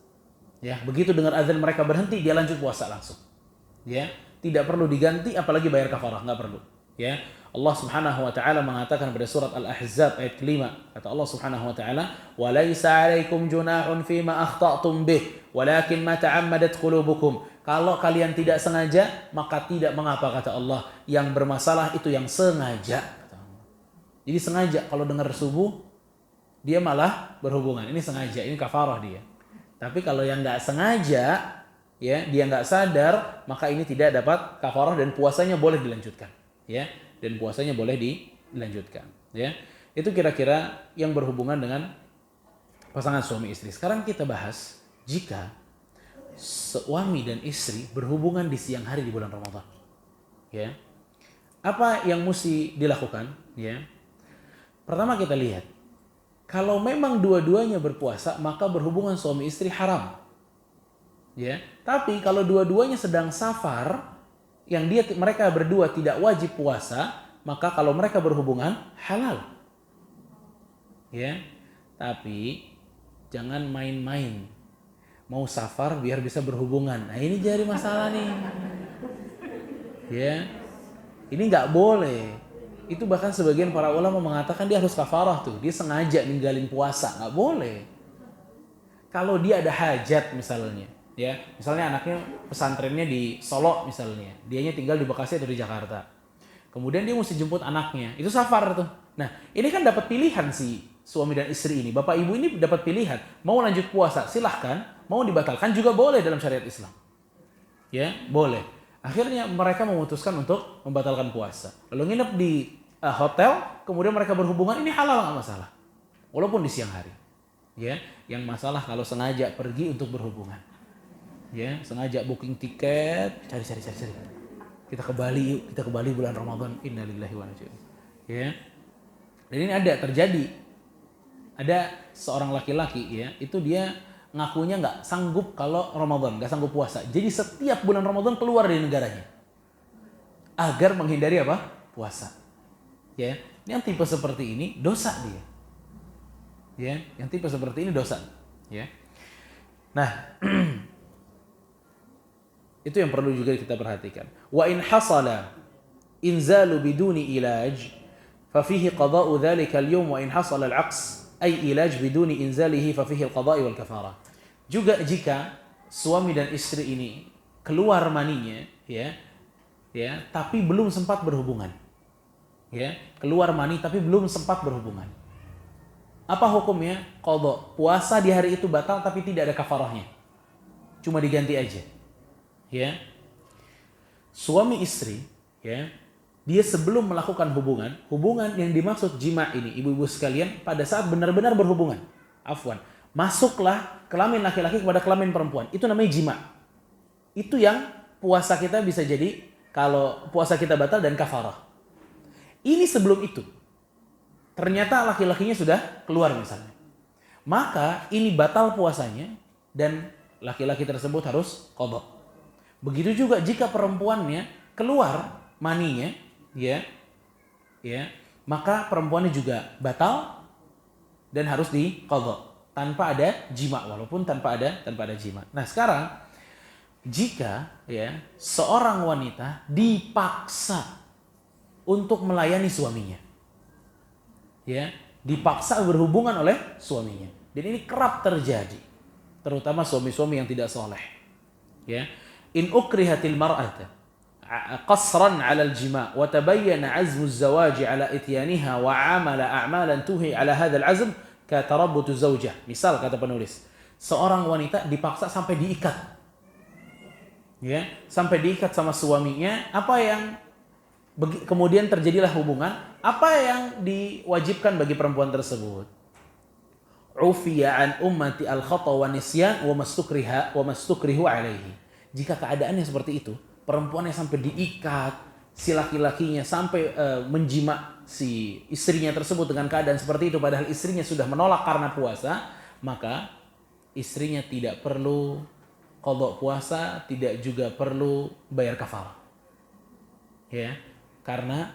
Ya, begitu dengar azan mereka berhenti, dia lanjut puasa langsung. Ya, tidak perlu diganti apalagi bayar kafarah, enggak perlu. Ya, Allah Subhanahu wa taala mengatakan pada surat Al-Ahzab ayat 5, kata Allah Subhanahu wa taala, "Wa laisa 'alaikum junahun fima akhta'tum bih, walakin ma ta'ammadat qulubukum." Kalau kalian tidak sengaja, maka tidak mengapa, kata Allah. Yang bermasalah itu yang sengaja. Jadi sengaja kalau dengar subuh dia malah berhubungan. Ini sengaja, ini kafarah dia. Tapi kalau yang nggak sengaja, ya dia nggak sadar, maka ini tidak dapat kafarah dan puasanya boleh dilanjutkan. Ya, dan puasanya boleh dilanjutkan. Ya, itu kira-kira yang berhubungan dengan pasangan suami istri. Sekarang kita bahas jika suami dan istri berhubungan di siang hari di bulan Ramadan. Ya, apa yang mesti dilakukan? Ya. Pertama kita lihat, kalau memang dua-duanya berpuasa, maka berhubungan suami istri haram. Ya, tapi kalau dua-duanya sedang safar, yang mereka berdua tidak wajib puasa, maka kalau mereka berhubungan halal. Ya, tapi jangan main-main. Mau safar biar bisa berhubungan. Nah ini jadi masalah nih. Ya, ini nggak boleh. Itu bahkan sebagian para ulama mengatakan dia harus kafarah tuh. Dia sengaja ninggalin puasa. Nggak boleh. Kalau dia ada hajat misalnya. Ya, misalnya anaknya pesantrennya di Solo misalnya. Dianya tinggal di Bekasi atau di Jakarta. Kemudian dia mesti jemput anaknya. Itu safar tuh. Nah, ini kan dapat pilihan si suami dan istri ini. Bapak ibu ini dapat pilihan. Mau lanjut puasa, silahkan. Mau dibatalkan juga boleh dalam syariat Islam. Ya, boleh. Akhirnya mereka memutuskan untuk membatalkan puasa. Lalu nginep di hotel, kemudian mereka berhubungan, ini halal nggak masalah. Walaupun di siang hari. Ya, yang masalah kalau sengaja pergi untuk berhubungan. Ya, sengaja booking tiket, cari. Kita ke Bali yuk, kita ke Bali bulan Ramadan. Innalillahi wa inna ilaihi raji'un. Ya. Dan ini ada terjadi. Ada seorang laki-laki ya, itu dia ngakunya nggak sanggup kalau Ramadan, nggak sanggup puasa. Jadi setiap bulan Ramadan keluar dari negaranya. Agar menghindari apa? Puasa. Ya, yang tipe seperti ini dosa dia. Ya, yang tipe seperti ini dosa. Ya. Nah, itu yang perlu juga kita perhatikan. Wa in hasala inzalu biduni ilaj fa fihi qada'u dhalika al-yawm wa in hasala al-'aqs ay ilaj biduni inzalihi fa fihi al-qada' wal kafarah. Juga jika suami dan istri ini keluar maninya ya, tapi belum sempat berhubungan. Ya, keluar mani tapi belum sempat berhubungan. Apa hukumnya? Qadha. Puasa di hari itu batal tapi tidak ada kafarahnya. Cuma diganti aja. Ya. Suami istri, ya, dia sebelum melakukan hubungan yang dimaksud jima ini, ibu-ibu sekalian, pada saat benar-benar berhubungan. Afwan. Masuklah kelamin laki-laki kepada kelamin perempuan. Itu namanya jima. Itu yang puasa kita bisa jadi kalau puasa kita batal dan kafarah. Ini sebelum itu. Ternyata laki-lakinya sudah keluar misalnya. Maka ini batal puasanya dan laki-laki tersebut harus qadha. Begitu juga jika perempuannya keluar maninya, ya, maka perempuannya juga batal dan harus diqadha tanpa ada jima, walaupun tanpa ada jima. Nah, sekarang jika ya seorang wanita dipaksa untuk melayani suaminya. Ya, dipaksa berhubungan oleh suaminya. Dan ini kerap terjadi, terutama suami-suami yang tidak soleh. Ya, in ukrihatil mar'ata qasran 'ala al-jima' wa tabayyana 'azmu az-zawaj 'ala ityaniha wa 'amala a'malan tuhi 'ala hadha al-'azm ka tarabbutu zawjah. Misal kata penulis, seorang wanita dipaksa sampai diikat. Ya, sampai diikat sama suaminya, apa yang kemudian terjadilah hubungan, apa yang diwajibkan bagi perempuan tersebut? Ufiya an ummati al-khata wa nisyan wa mastukrihu alaihi. Jika keadaannya seperti itu, perempuannya sampai diikat, si laki-lakinya sampai menjima si istrinya tersebut dengan keadaan seperti itu, padahal istrinya sudah menolak karena puasa, maka istrinya tidak perlu qadha puasa, tidak juga perlu bayar kafarah. Ya, karena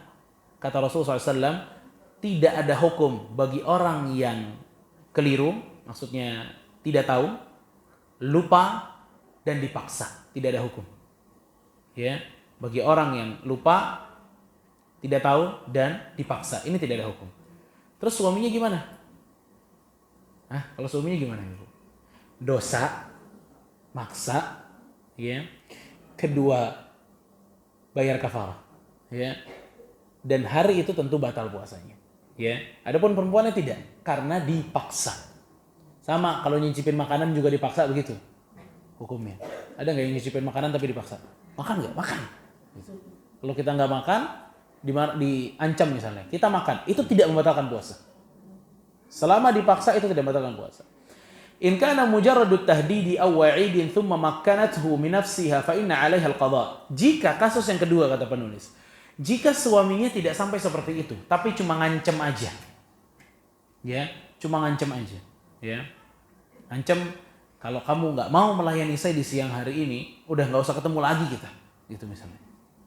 kata Rasulullah SAW, tidak ada hukum bagi orang yang keliru, maksudnya tidak tahu, lupa, dan dipaksa. Tidak ada hukum. Ya, bagi orang yang lupa, tidak tahu, dan dipaksa. Ini tidak ada hukum. Terus suaminya gimana? Kalau suaminya gimana? Dosa, maksa, ya. Kedua, bayar kafarah, ya. Dan hari itu tentu batal puasanya, ya. Adapun perempuannya tidak, karena dipaksa. Sama kalau nyicipin makanan juga dipaksa begitu hukumnya. Ada nggak yang nyicipin makanan tapi dipaksa? Makan nggak? Makan. Gitu. Kalau kita nggak makan, diancam misalnya, kita makan, itu tidak membatalkan puasa. Selama dipaksa itu tidak membatalkan puasa. In kana mujarradut tahdidi aw wa'idin thumma makkanathu min nafsiha fa inna 'alaiha al-qada. Jika kasus yang kedua kata penulis, jika suaminya tidak sampai seperti itu, tapi cuma ngancam aja. Ya, cuma ngancam aja, ya. Ancam, kalau kamu nggak mau melayani saya di siang hari ini, udah nggak usah ketemu lagi kita. Gitu misalnya.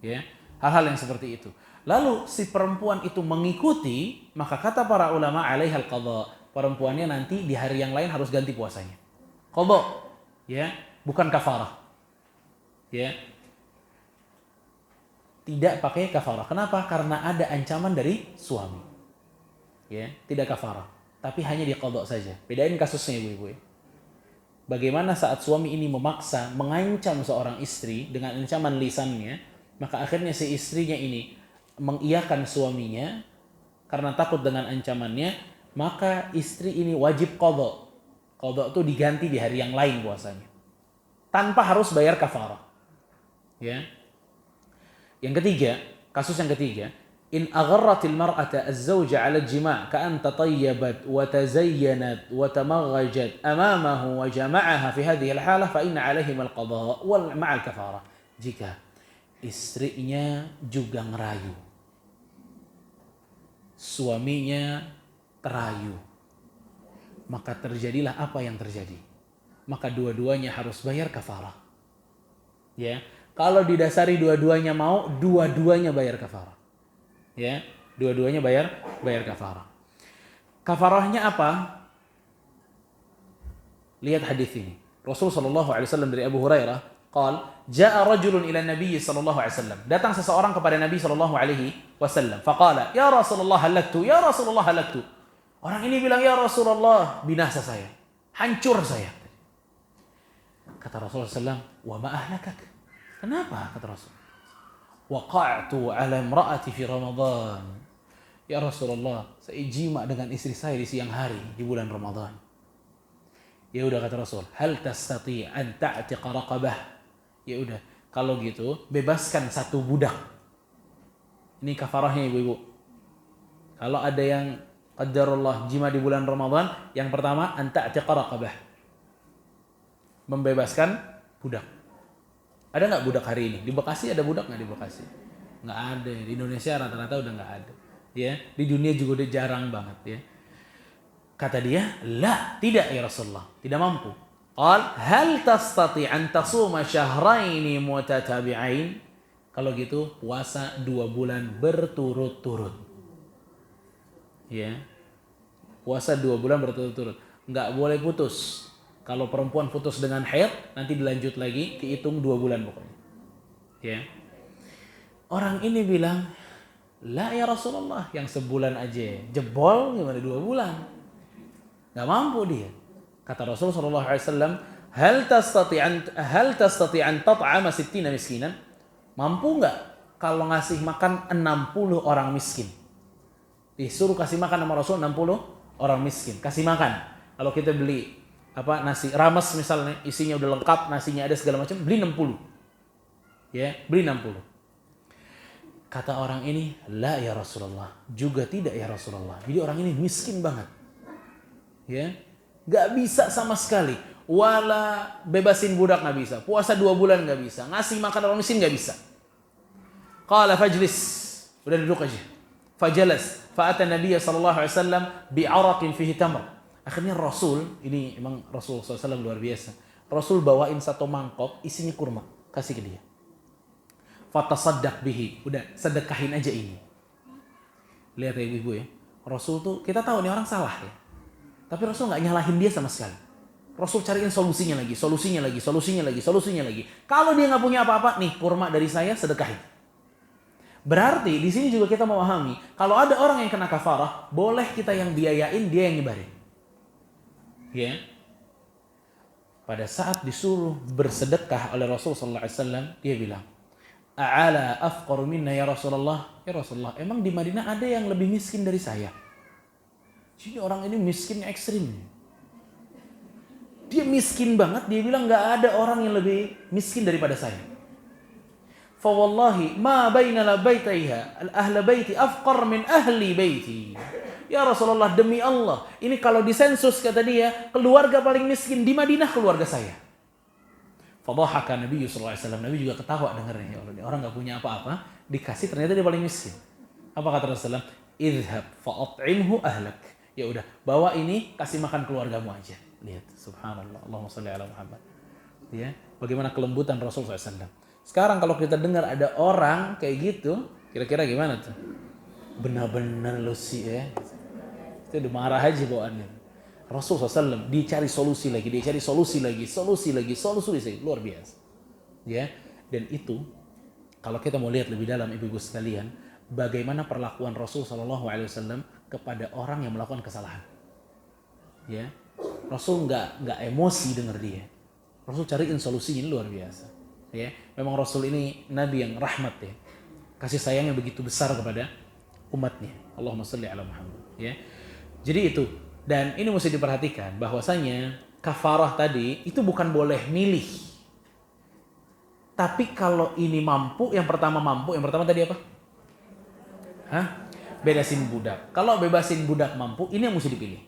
Ya, hal-hal yang seperti itu. Lalu si perempuan itu mengikuti, maka kata para ulama 'alaiha al-qada. Perempuannya nanti di hari yang lain harus ganti puasanya. Qadha, ya, bukan kafarah. Ya. Tidak pakai kafarah. Kenapa? Karena ada ancaman dari suami. Ya, tidak kafarah, tapi hanya diqadha saja. Bedain kasusnya ibu-ibu. Bagaimana saat suami ini memaksa, mengancam seorang istri dengan ancaman lisannya, maka akhirnya si istrinya ini mengiyakan suaminya karena takut dengan ancamannya, maka istri ini wajib qadha. Qadha itu diganti di hari yang lain puasanya, tanpa harus bayar kafarah. Ya. Yang ketiga, kasus yang ketiga, in agharratil mar'ata az-zawja 'ala al-jima' ka'an tatayyabat wa tazayyanat wa tamaghajat amamahu wa jama'aha fi hadhihi al-halah fa inna 'alaihim al-qadha wal ma'al kafarah. Jika istrinya juga ngerayu, suaminya terayu, maka terjadilah apa yang terjadi. Maka dua-duanya harus bayar kafarah. Ya, kalau didasari dua-duanya mau, dua-duanya bayar kafarah. Ya, dua-duanya bayar kafarah. Kafarahnya apa? Lihat hadis ini. Rasul sallallahu alaihi wasallam dari Abu Hurairah, qal, jaa rajulun ila Nabi sallallahu alaihi wasallam. Datang seseorang kepada Nabi sallallahu alaihi wasallam, faqala, ya Rasulullah halaktu, ya Rasulullah halaktu. Orang ini bilang, ya Rasulullah, binasa saya, hancur saya. Kata Rasulullah SAW, wa ma ahlakak? Kenapa? Kata Rasul, waqa'tu ala imra'ati fi Ramadan. Ya Rasulullah, saya jima dengan istri saya di siang hari di bulan Ramadan. Ya udah, kata Rasul, hal tastati an ta'tiqa raqabah? Ya udah, kalau gitu bebaskan satu budak. Ini kafarahnya ibu-ibu. Kalau ada yang qadarullah jima di bulan Ramadan, yang pertama an ta'tiqa raqabah, membebaskan budak. Ada nggak budak hari ini? Di Bekasi ada budak nggak di Bekasi? Nggak ada. Di Indonesia rata-rata udah nggak ada. Ya, di dunia juga udah jarang banget. Ya. Kata dia, la, tidak ya Rasulullah, tidak mampu. Qal, hal tastati an tasuma syahraini mutatabi'ain? Kalau gitu puasa 2 bulan berturut-turut. Ya, puasa 2 bulan berturut-turut, nggak boleh putus. Kalau perempuan putus dengan haid, nanti dilanjut lagi, dihitung 2 bulan pokoknya. Ya, orang ini bilang, la ya Rasulullah, yang sebulan aja jebol, gimana 2 bulan? Nggak mampu dia. Kata Rasulullah SAW, hal tastati an tat'ama 60 miskinan? Mampu nggak kalau ngasih makan 60 orang miskin? Disuruh kasih makan sama Rasul 60 orang miskin. Kasih makan. Kalau kita beli nasi rames misalnya, isinya udah lengkap, nasinya ada segala macam, beli 60. Ya, beli 60. Kata orang ini, la ya Rasulullah, juga tidak ya Rasulullah. Jadi orang ini miskin banget. Ya, nggak bisa sama sekali. Wala bebasin budak nggak bisa, puasa 2 bulan nggak bisa, ngasih makan orang miskin nggak bisa. Qala fajlis, udah duduk aja. Fajalas, fa'ata Nabi sallallahu alaihi wasallam bi'araqin fihi tamr. Akhirnya Rasul, ini emang Rasul SAW luar biasa. Rasul bawain 1 mangkok isinya kurma, kasih ke dia. fatasaddaq bihi. Udah, sedekahin aja ini. Lihat ya ibu-ibu ya. Rasul tuh, kita tahu nih orang salah ya. Tapi Rasul nggak nyalahin dia sama sekali. Rasul cariin solusinya lagi. Kalau dia nggak punya apa-apa, nih kurma dari saya sedekahin. Berarti di sini juga kita memahami, kalau ada orang yang kena kafarah, boleh kita yang biayain, dia yang nyebarin. Ya. Pada saat disuruh bersedekah oleh Rasul sallallahu alaihi wasallam, dia bilang, "A'ala afqaru minna ya Rasulullah?" Ya Rasulullah, emang di Madinah ada yang lebih miskin dari saya? Jadi orang ini miskinnya ekstrim. Dia miskin banget, dia bilang nggak ada orang yang lebih miskin daripada saya. Fa wallahi ma baina la baitaiha ahla baiti afqar min ahli baiti. Ya Rasulullah, demi Allah, ini kalau disensus kata dia, keluarga paling miskin di Madinah keluarga saya. Fadhahaka Nabi sallallahu alaihi wasallam. Nabi juga ketawa dengarnya, ya Allah, orang enggak punya apa-apa, dikasih ternyata dia paling miskin. Apa kata Rasulullah? Idhhab fa'at'imhu ahlak. Ya udah, bawa ini kasih makan keluargamu aja. Lihat, subhanallah. Allahumma shalli ala Muhammad. Ya, bagaimana kelembutan Rasul SAW. Sekarang kalau kita dengar ada orang kayak gitu, kira-kira gimana tuh? Benar-benar lu sih ya. Itu udah marah aja bawaannya. Rasul SAW dicari solusi lagi, solusi lagi, luar biasa. Ya, dan itu kalau kita mau lihat lebih dalam ibu-ibu sekalian, bagaimana perlakuan Rasul SAW kepada orang yang melakukan kesalahan. Ya, Rasul nggak emosi dengar dia. Rasul cariin solusinya, ini luar biasa. Ya, memang Rasul ini Nabi yang rahmat ya, kasih sayangnya begitu besar kepada umatnya. Allahumma shalli ala Muhammad. Ya, jadi itu. Dan ini mesti diperhatikan bahwasanya kafarah tadi itu bukan boleh milih. Tapi kalau ini mampu, yang pertama tadi apa? Bebasin budak. Kalau bebasin budak mampu, ini yang mesti dipilih.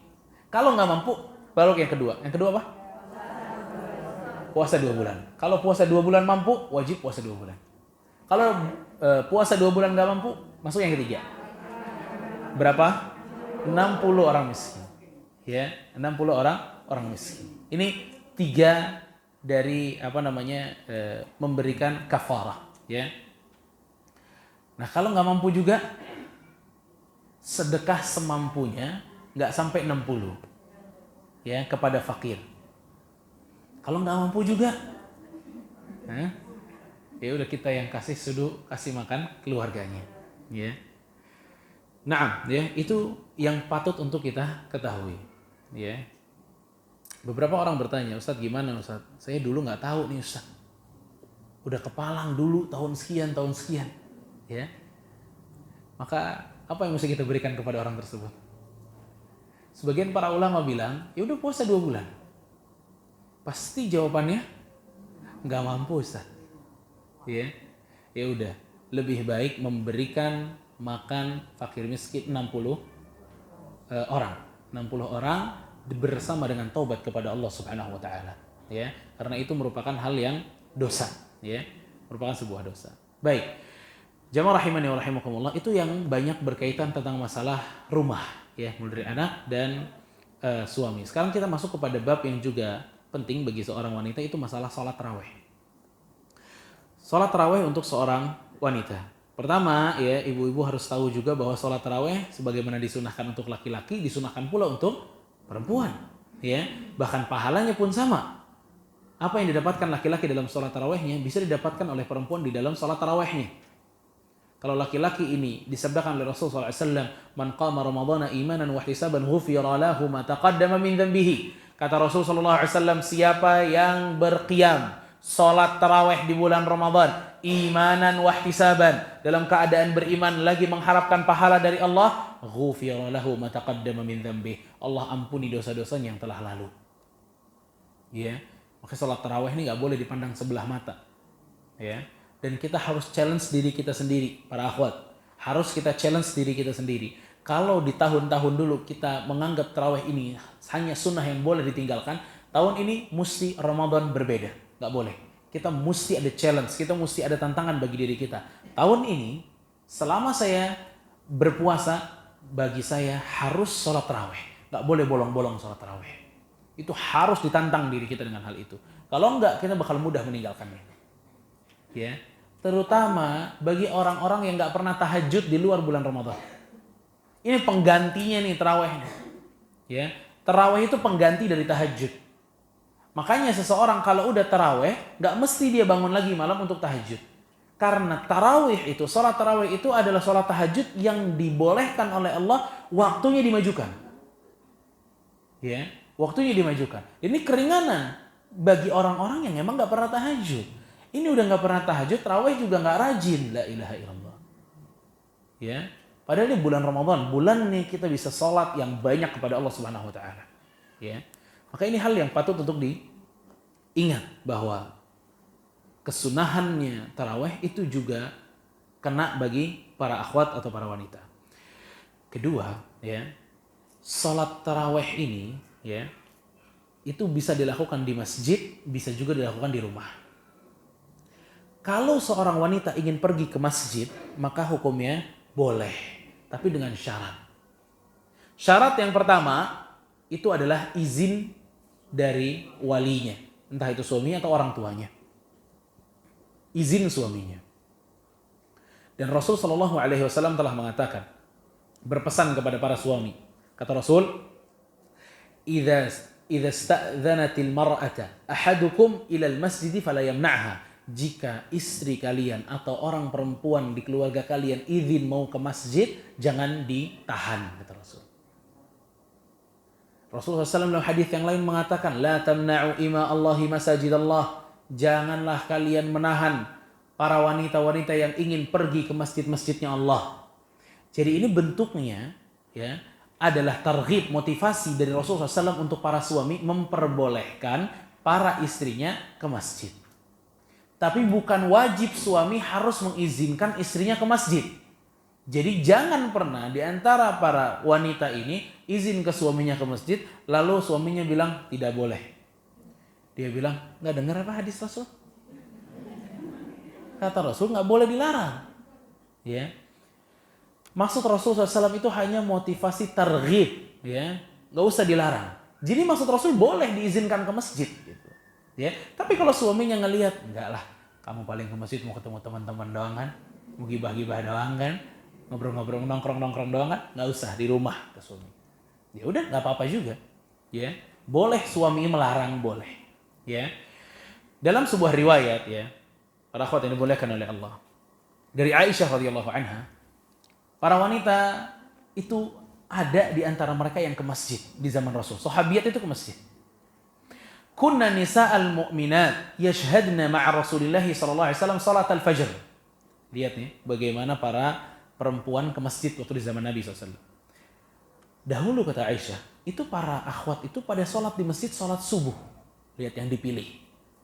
Kalau nggak mampu, baru yang kedua. Yang kedua apa? Puasa 2 bulan. Kalau puasa 2 bulan mampu, wajib puasa 2 bulan. Kalau puasa 2 bulan nggak mampu, masuk yang ketiga. Berapa? 60 orang miskin. Ya, 60 orang miskin. Ini 3 dari memberikan kafarah. Ya. Nah, kalau nggak mampu juga, sedekah semampunya, nggak sampai 60. Ya, kepada fakir. Kalau nggak mampu juga, ya udah kita yang kasih makan keluarganya. Ya. Nah, ya itu yang patut untuk kita ketahui. Ya. Beberapa orang bertanya, Ustaz gimana Ustaz? Saya dulu nggak tahu nih Ustaz. Udah kepalang dulu tahun sekian. Ya. Maka apa yang mesti kita berikan kepada orang tersebut? Sebagian para ulama bilang, ya udah puasa 2 bulan. Pasti jawabannya nggak mampu Ustaz. Ya. Ya udah, lebih baik memberikan makan fakir miskin 60 orang. 60 orang bersama dengan taubat kepada Allah Subhanahu wa taala, ya. Karena itu merupakan hal yang dosa, ya. Merupakan sebuah dosa. Baik. Jamaah rahimani wa rahimakumullah, itu yang banyak berkaitan tentang masalah rumah, ya, mulai dari anak dan suami. Sekarang kita masuk kepada bab yang juga penting bagi seorang wanita, itu masalah salat tarawih. Salat tarawih untuk seorang wanita. Pertama, ya, ibu-ibu harus tahu juga bahwa sholat tarawih sebagaimana disunahkan untuk laki-laki, disunahkan pula untuk perempuan. Ya, bahkan pahalanya pun sama. Apa yang didapatkan laki-laki dalam sholat tarawihnya bisa didapatkan oleh perempuan di dalam sholat tarawihnya. Kalau laki-laki ini disabdakan oleh Rasulullah SAW, "Man qama Ramadhana imanan wa ihtisaban ghufira lahu ma taqaddama min dhanbihi." Kata Rasulullah SAW, siapa yang berqiyam sholat tarawih di bulan Ramadan imanan wahtisaban, dalam keadaan beriman lagi mengharapkan pahala dari Allah, ghufira lahu ma taqaddama min dzambi, Allah ampuni dosa-dosanya yang telah lalu. Ya, maka salat tarawih ini enggak boleh dipandang sebelah mata. Ya, dan kita harus challenge diri kita sendiri, para akhwat. Harus kita challenge diri kita sendiri. Kalau di tahun-tahun dulu kita menganggap tarawih ini hanya sunnah yang boleh ditinggalkan, tahun ini mesti Ramadan berbeda. Enggak boleh. Kita mesti ada challenge, kita mesti ada tantangan bagi diri kita. Tahun ini, selama saya berpuasa, bagi saya harus sholat tarawih. Gak boleh bolong-bolong sholat tarawih. Itu harus ditantang diri kita dengan hal itu. Kalau enggak, kita bakal mudah meninggalkannya. Ya, Terutama bagi orang-orang yang nggak pernah tahajud di luar bulan Ramadan. Ini penggantinya nih tarawih. Ya, tarawih itu pengganti dari tahajud. Makanya seseorang kalau udah tarawih, nggak mesti dia bangun lagi malam untuk tahajud. Karena tarawih itu, sholat tarawih itu adalah sholat tahajud yang dibolehkan oleh Allah, waktunya dimajukan. Ya, waktunya dimajukan. Ini keringanan bagi orang-orang yang emang nggak pernah tahajud. Ini udah nggak pernah tahajud, tarawih juga nggak rajin. La ilaha illallah. Ya, padahal ini bulan Ramadan, bulan nih kita bisa sholat yang banyak kepada Allah Subhanahu Wa Taala. Ya, maka ini hal yang patut untuk diingat bahwa kesunahannya tarawih itu juga kena bagi para akhwat atau para wanita. Kedua, ya, sholat tarawih ini, ya, itu bisa dilakukan di masjid, bisa juga dilakukan di rumah. Kalau seorang wanita ingin pergi ke masjid, maka hukumnya boleh, tapi dengan syarat. Syarat yang pertama itu adalah izin dari walinya, entah itu suaminya atau orang tuanya. Izin suaminya. Dan Rasul Shallallahu Alaihi Wasallam telah mengatakan, berpesan kepada para suami, kata Rasul, "Idza sta'dzanatil mar'ata ahadukum ila al-masjid fala yamna'ha." Jika istri kalian atau orang perempuan di keluarga kalian izin mau ke masjid, jangan ditahan, kata Rasul. Rasulullah SAW dalam hadis yang lain mengatakan, "La tamna'u ima Allahi masajid Allah." Janganlah kalian menahan para wanita-wanita yang ingin pergi ke masjid-masjidnya Allah. Jadi ini bentuknya, ya, adalah targhib, motivasi dari Rasulullah SAW untuk para suami memperbolehkan para istrinya ke masjid. Tapi bukan wajib suami harus mengizinkan istrinya ke masjid. Jadi jangan pernah di antara para wanita ini izin ke suaminya ke masjid, lalu suaminya bilang tidak boleh. Dia bilang, nggak dengar apa hadis Rasul? Kata Rasul nggak boleh dilarang. Ya, maksud Rasul SAW itu hanya motivasi targhib, ya, nggak usah dilarang. Jadi maksud Rasul boleh diizinkan ke masjid, gitu. Ya, tapi kalau suaminya ngelihat, enggak lah, kamu paling ke masjid mau ketemu teman-teman doang kan, mau gibah-gibah doang kan, ngobrol-ngobrol, nongkrong-nongkrong doang kan, nggak usah, di rumah ke suami. Ya udah, nggak apa-apa juga. Ya, boleh suami melarang, boleh. Ya, dalam sebuah riwayat, ya, para akhwat yang dimuliakan oleh Allah, dari Aisyah radhiyallahu anha, para wanita itu ada di antara mereka yang ke masjid di zaman Rasul. Sahabiat itu ke masjid. Kunna nisa'al mu'minat yashhadna ma'a Rasulillah sallallahu alaihi wasallam salat al-fajr. Lihat nih bagaimana para perempuan ke masjid waktu di zaman Nabi SAW. Dahulu kata Aisyah, itu para akhwat itu pada sholat di masjid, sholat subuh. Lihat yang dipilih.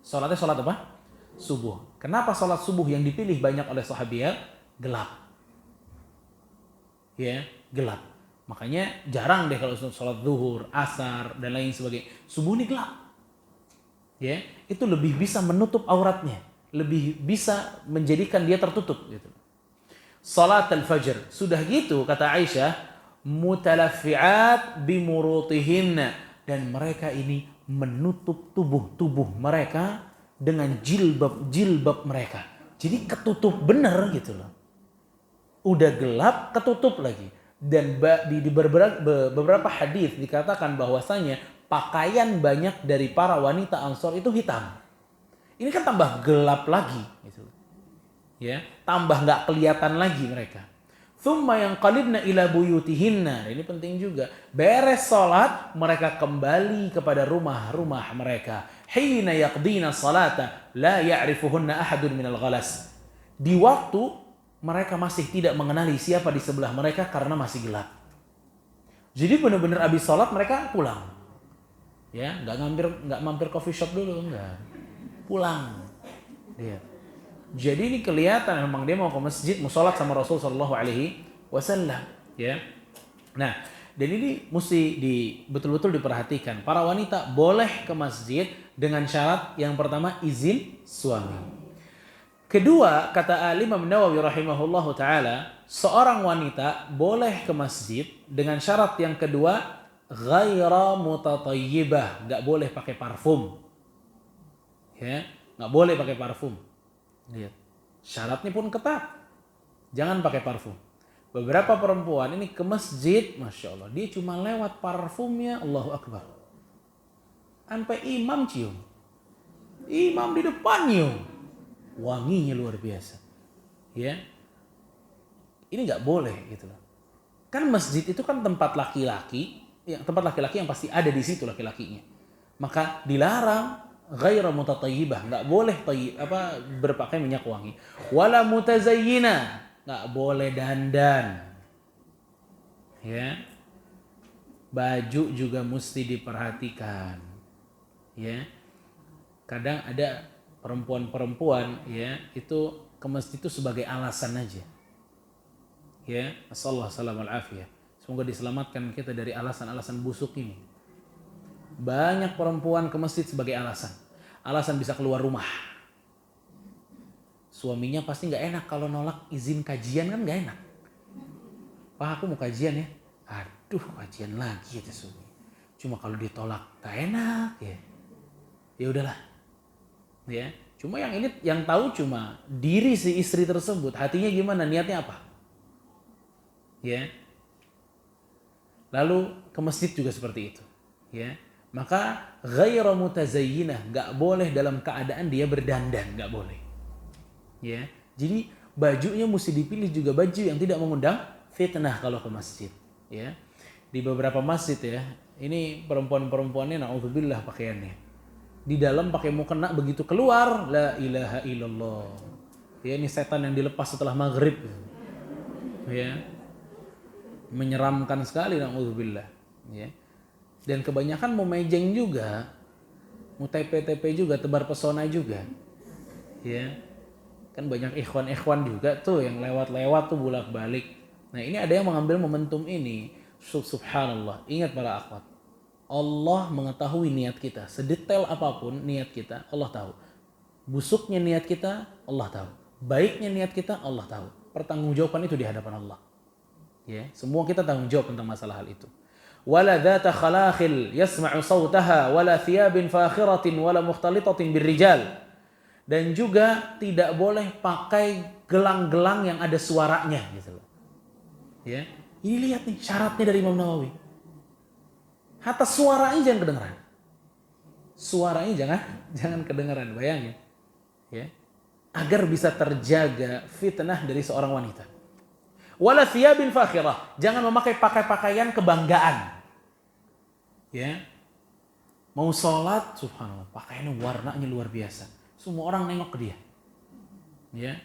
Sholatnya sholat apa? Subuh. Kenapa sholat subuh yang dipilih banyak oleh sahabiat? Gelap. Ya, gelap. Makanya jarang deh kalau sholat zuhur, asar, dan lain sebagainya. Subuh ini gelap. Ya, itu lebih bisa menutup auratnya, lebih bisa menjadikan dia tertutup gitu. Salat al-fajr, sudah gitu kata Aisyah, mutalaffi'at bimurutihinna, dan mereka ini menutup tubuh mereka dengan jilbab mereka. Jadi ketutup benar gitu loh. Udah gelap ketutup lagi. Dan di beberapa hadis dikatakan bahwasanya pakaian banyak dari para wanita Ansor itu hitam. Ini kan tambah gelap lagi, gitu. Ya, tambah nggak kelihatan lagi mereka. Tsumma yanqalibna ila buyutihinna. Ini penting juga. Beres salat, mereka kembali kepada rumah-rumah mereka. Hina yaqdina salata la ya'rifuhunna ahadun minal ghalas. Di waktu mereka masih tidak mengenali siapa di sebelah mereka karena masih gelap. Jadi benar-benar habis salat mereka pulang. Ya, nggak mampir coffee shop dulu, enggak. Pulang. Dia. Jadi ini kelihatan memang dia mau ke masjid, mau sholat sama Rasul Shallallahu Alaihi Wasallam. Ya. Nah, dan ini mesti betul-betul diperhatikan. Para wanita boleh ke masjid dengan syarat yang pertama izin suami. Kedua, kata Imam Nawawi rahimahullahu taala, seorang wanita boleh ke masjid dengan syarat yang kedua, ghaira mutatayyibah, nggak boleh pakai parfum. Ya, nggak boleh pakai parfum. Lihat. Syaratnya pun ketat. Jangan pakai parfum. Beberapa perempuan ini ke masjid, Masya Allah, dia cuma lewat parfumnya, Allahu Akbar. Sampai imam cium. Imam di depan nyium. Wanginya luar biasa. Ya. Ini nggak boleh gitu loh. Kan masjid itu kan tempat laki-laki, tempat laki-laki yang pasti ada di situ laki-lakinya. Maka dilarang ghairu mutatayyibah, nggak boleh berpakai minyak wangi. Wala mutazayyina, nggak boleh dandan. Ya. Baju juga mesti diperhatikan. Ya. Kadang ada perempuan-perempuan ya, itu ke masjid itu sebagai alasan aja. Ya, nasallahu salamul afiyah. Semoga diselamatkan kita dari alasan-alasan busuk ini. Banyak perempuan ke masjid sebagai alasan. Alasan bisa keluar rumah. Suaminya pasti nggak enak kalau nolak izin kajian, kan nggak enak. Pak, aku mau kajian ya. Aduh, kajian lagi ya suami. Cuma kalau ditolak nggak enak ya. Ya udahlah. Ya, cuma yang tahu cuma diri si istri tersebut, hatinya gimana, niatnya apa. Ya. Lalu ke masjid juga seperti itu. Ya. Maka ghairu mutazayyinah, enggak boleh dalam keadaan dia berdandan, enggak boleh. Ya. Jadi bajunya mesti dipilih juga baju yang tidak mengundang fitnah kalau ke masjid, ya. Di beberapa masjid ya, ini perempuan-perempuannya naudzubillah pakaiannya. Di dalam pakai mukena, begitu keluar la ilaha illallah. Ya, ini setan yang dilepas setelah maghrib. Ya. Menyeramkan sekali naudzubillah, ya. Dan kebanyakan mau mejeng juga, mau TP-TP juga, tebar pesona juga. Ya. Kan banyak ikhwan-ikhwan juga tuh yang lewat-lewat tuh bolak-balik. Nah, ini ada yang mengambil momentum ini. Subhanallah. Ingat para akhwat, Allah mengetahui niat kita. Sedetail apapun niat kita, Allah tahu. Busuknya niat kita, Allah tahu. Baiknya niat kita, Allah tahu. Pertanggungjawaban itu di hadapan Allah. Ya, semua kita tanggung jawab tentang masalah hal itu. Wala dzata khalakhil yasma'u sautaha wala thiyabin fakhiratin wala mukhtalitatin birrijal. Dan juga tidak boleh pakai gelang-gelang yang ada suaranya gitu loh. Ya. Ini lihat nih syaratnya dari Imam Nawawi. Hatta suaranya jangan kedengeran. Suaranya jangan kedengeran, bayangin. Ya. Agar bisa terjaga fitnah dari seorang wanita. Wala thiyabin fakhirah, jangan memakai pakaian kebanggaan. Ya. Mau sholat, subhanallah, pakaiannya warnanya luar biasa. Semua orang nengok ke dia. Ya.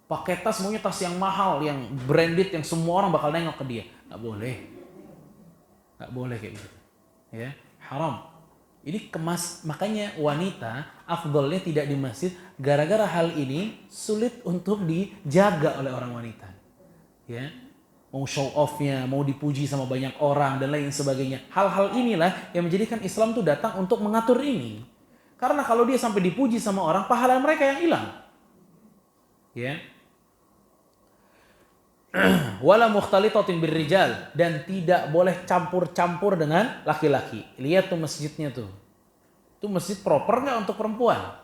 Pakai tas, maunya tas yang mahal, yang branded, yang semua orang bakal nengok ke dia. Nggak boleh. Nggak boleh kayak gitu. Ya, haram. Ini makanya wanita afdolnya tidak di masjid, gara-gara hal ini sulit untuk dijaga oleh orang wanita. Ya. Mau show off-nya, mau dipuji sama banyak orang dan lain sebagainya. Hal-hal inilah yang menjadikan Islam tuh datang untuk mengatur ini. Karena kalau dia sampai dipuji sama orang, pahala mereka yang hilang. Ya. Wala mukhtalitatin birrijal, dan tidak boleh campur-campur dengan laki-laki. Lihat tuh masjidnya tuh. Itu masjid proper nggak untuk perempuan?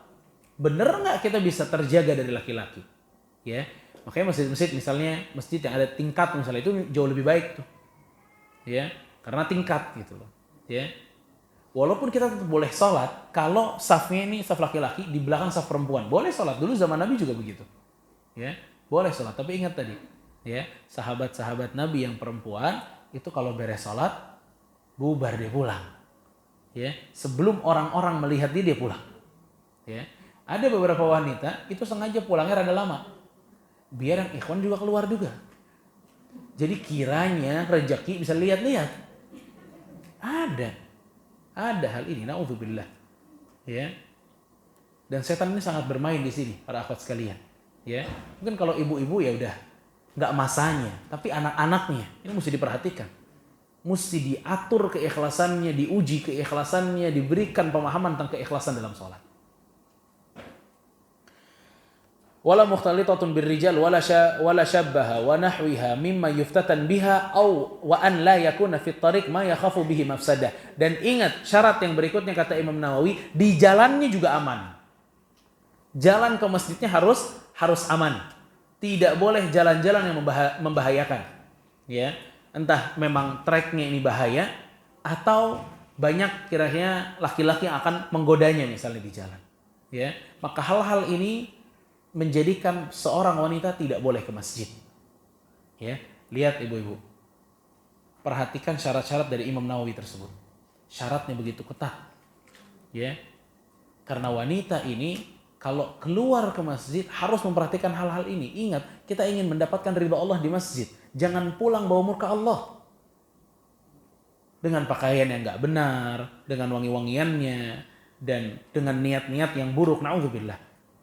Bener nggak kita bisa terjaga dari laki-laki? Ya. Makanya masjid-masjid misalnya masjid yang ada tingkat misalnya itu jauh lebih baik tuh. Ya, karena tingkat gitu loh. Ya. Walaupun kita tetap boleh sholat kalau safnya ini saf laki-laki di belakang saf perempuan. Boleh sholat, dulu zaman Nabi juga begitu. Ya, boleh sholat, tapi ingat tadi, ya, sahabat-sahabat Nabi yang perempuan itu kalau beres sholat bubar dia pulang. Ya, sebelum orang-orang melihat dia pulang. Ya. Ada beberapa wanita itu sengaja pulangnya rada lama. Biar yang ikhwan juga keluar juga. Jadi kiranya rezeki bisa lihat-lihat. Ada hal ini, naudzubillah. Ya. Dan setan ini sangat bermain di sini, para akhwat sekalian. Ya. Mungkin kalau ibu-ibu ya udah enggak masanya, tapi anak-anaknya ini mesti diperhatikan. Mesti diatur keikhlasannya, diuji keikhlasannya, diberikan pemahaman tentang keikhlasan dalam sholat. Wala mukhtalitatun birrijal wala syabbaha wa nahwiha mimma yuftatan biha aw wa an la yakuna fit tariq ma yakhafu bihi mafsadah. Dan ingat syarat yang berikutnya kata Imam Nawawi, di jalannya juga aman. Jalan ke masjidnya harus harus aman. Tidak boleh jalan-jalan yang membahayakan. Ya, entah memang treknya ini bahaya atau banyak kiranya laki-laki yang akan menggodanya misalnya di jalan. Ya, maka hal-hal ini menjadikan seorang wanita tidak boleh ke masjid. Ya, lihat ibu-ibu. Perhatikan syarat-syarat dari Imam Nawawi tersebut. Syaratnya begitu ketat. Ya. Karena wanita ini kalau keluar ke masjid harus memperhatikan hal-hal ini. Ingat, kita ingin mendapatkan ridha Allah di masjid. Jangan pulang bawa murka Allah. Dengan pakaian yang enggak benar, dengan wangi-wangiannya, dan dengan niat-niat yang buruk. Na'udzubillah.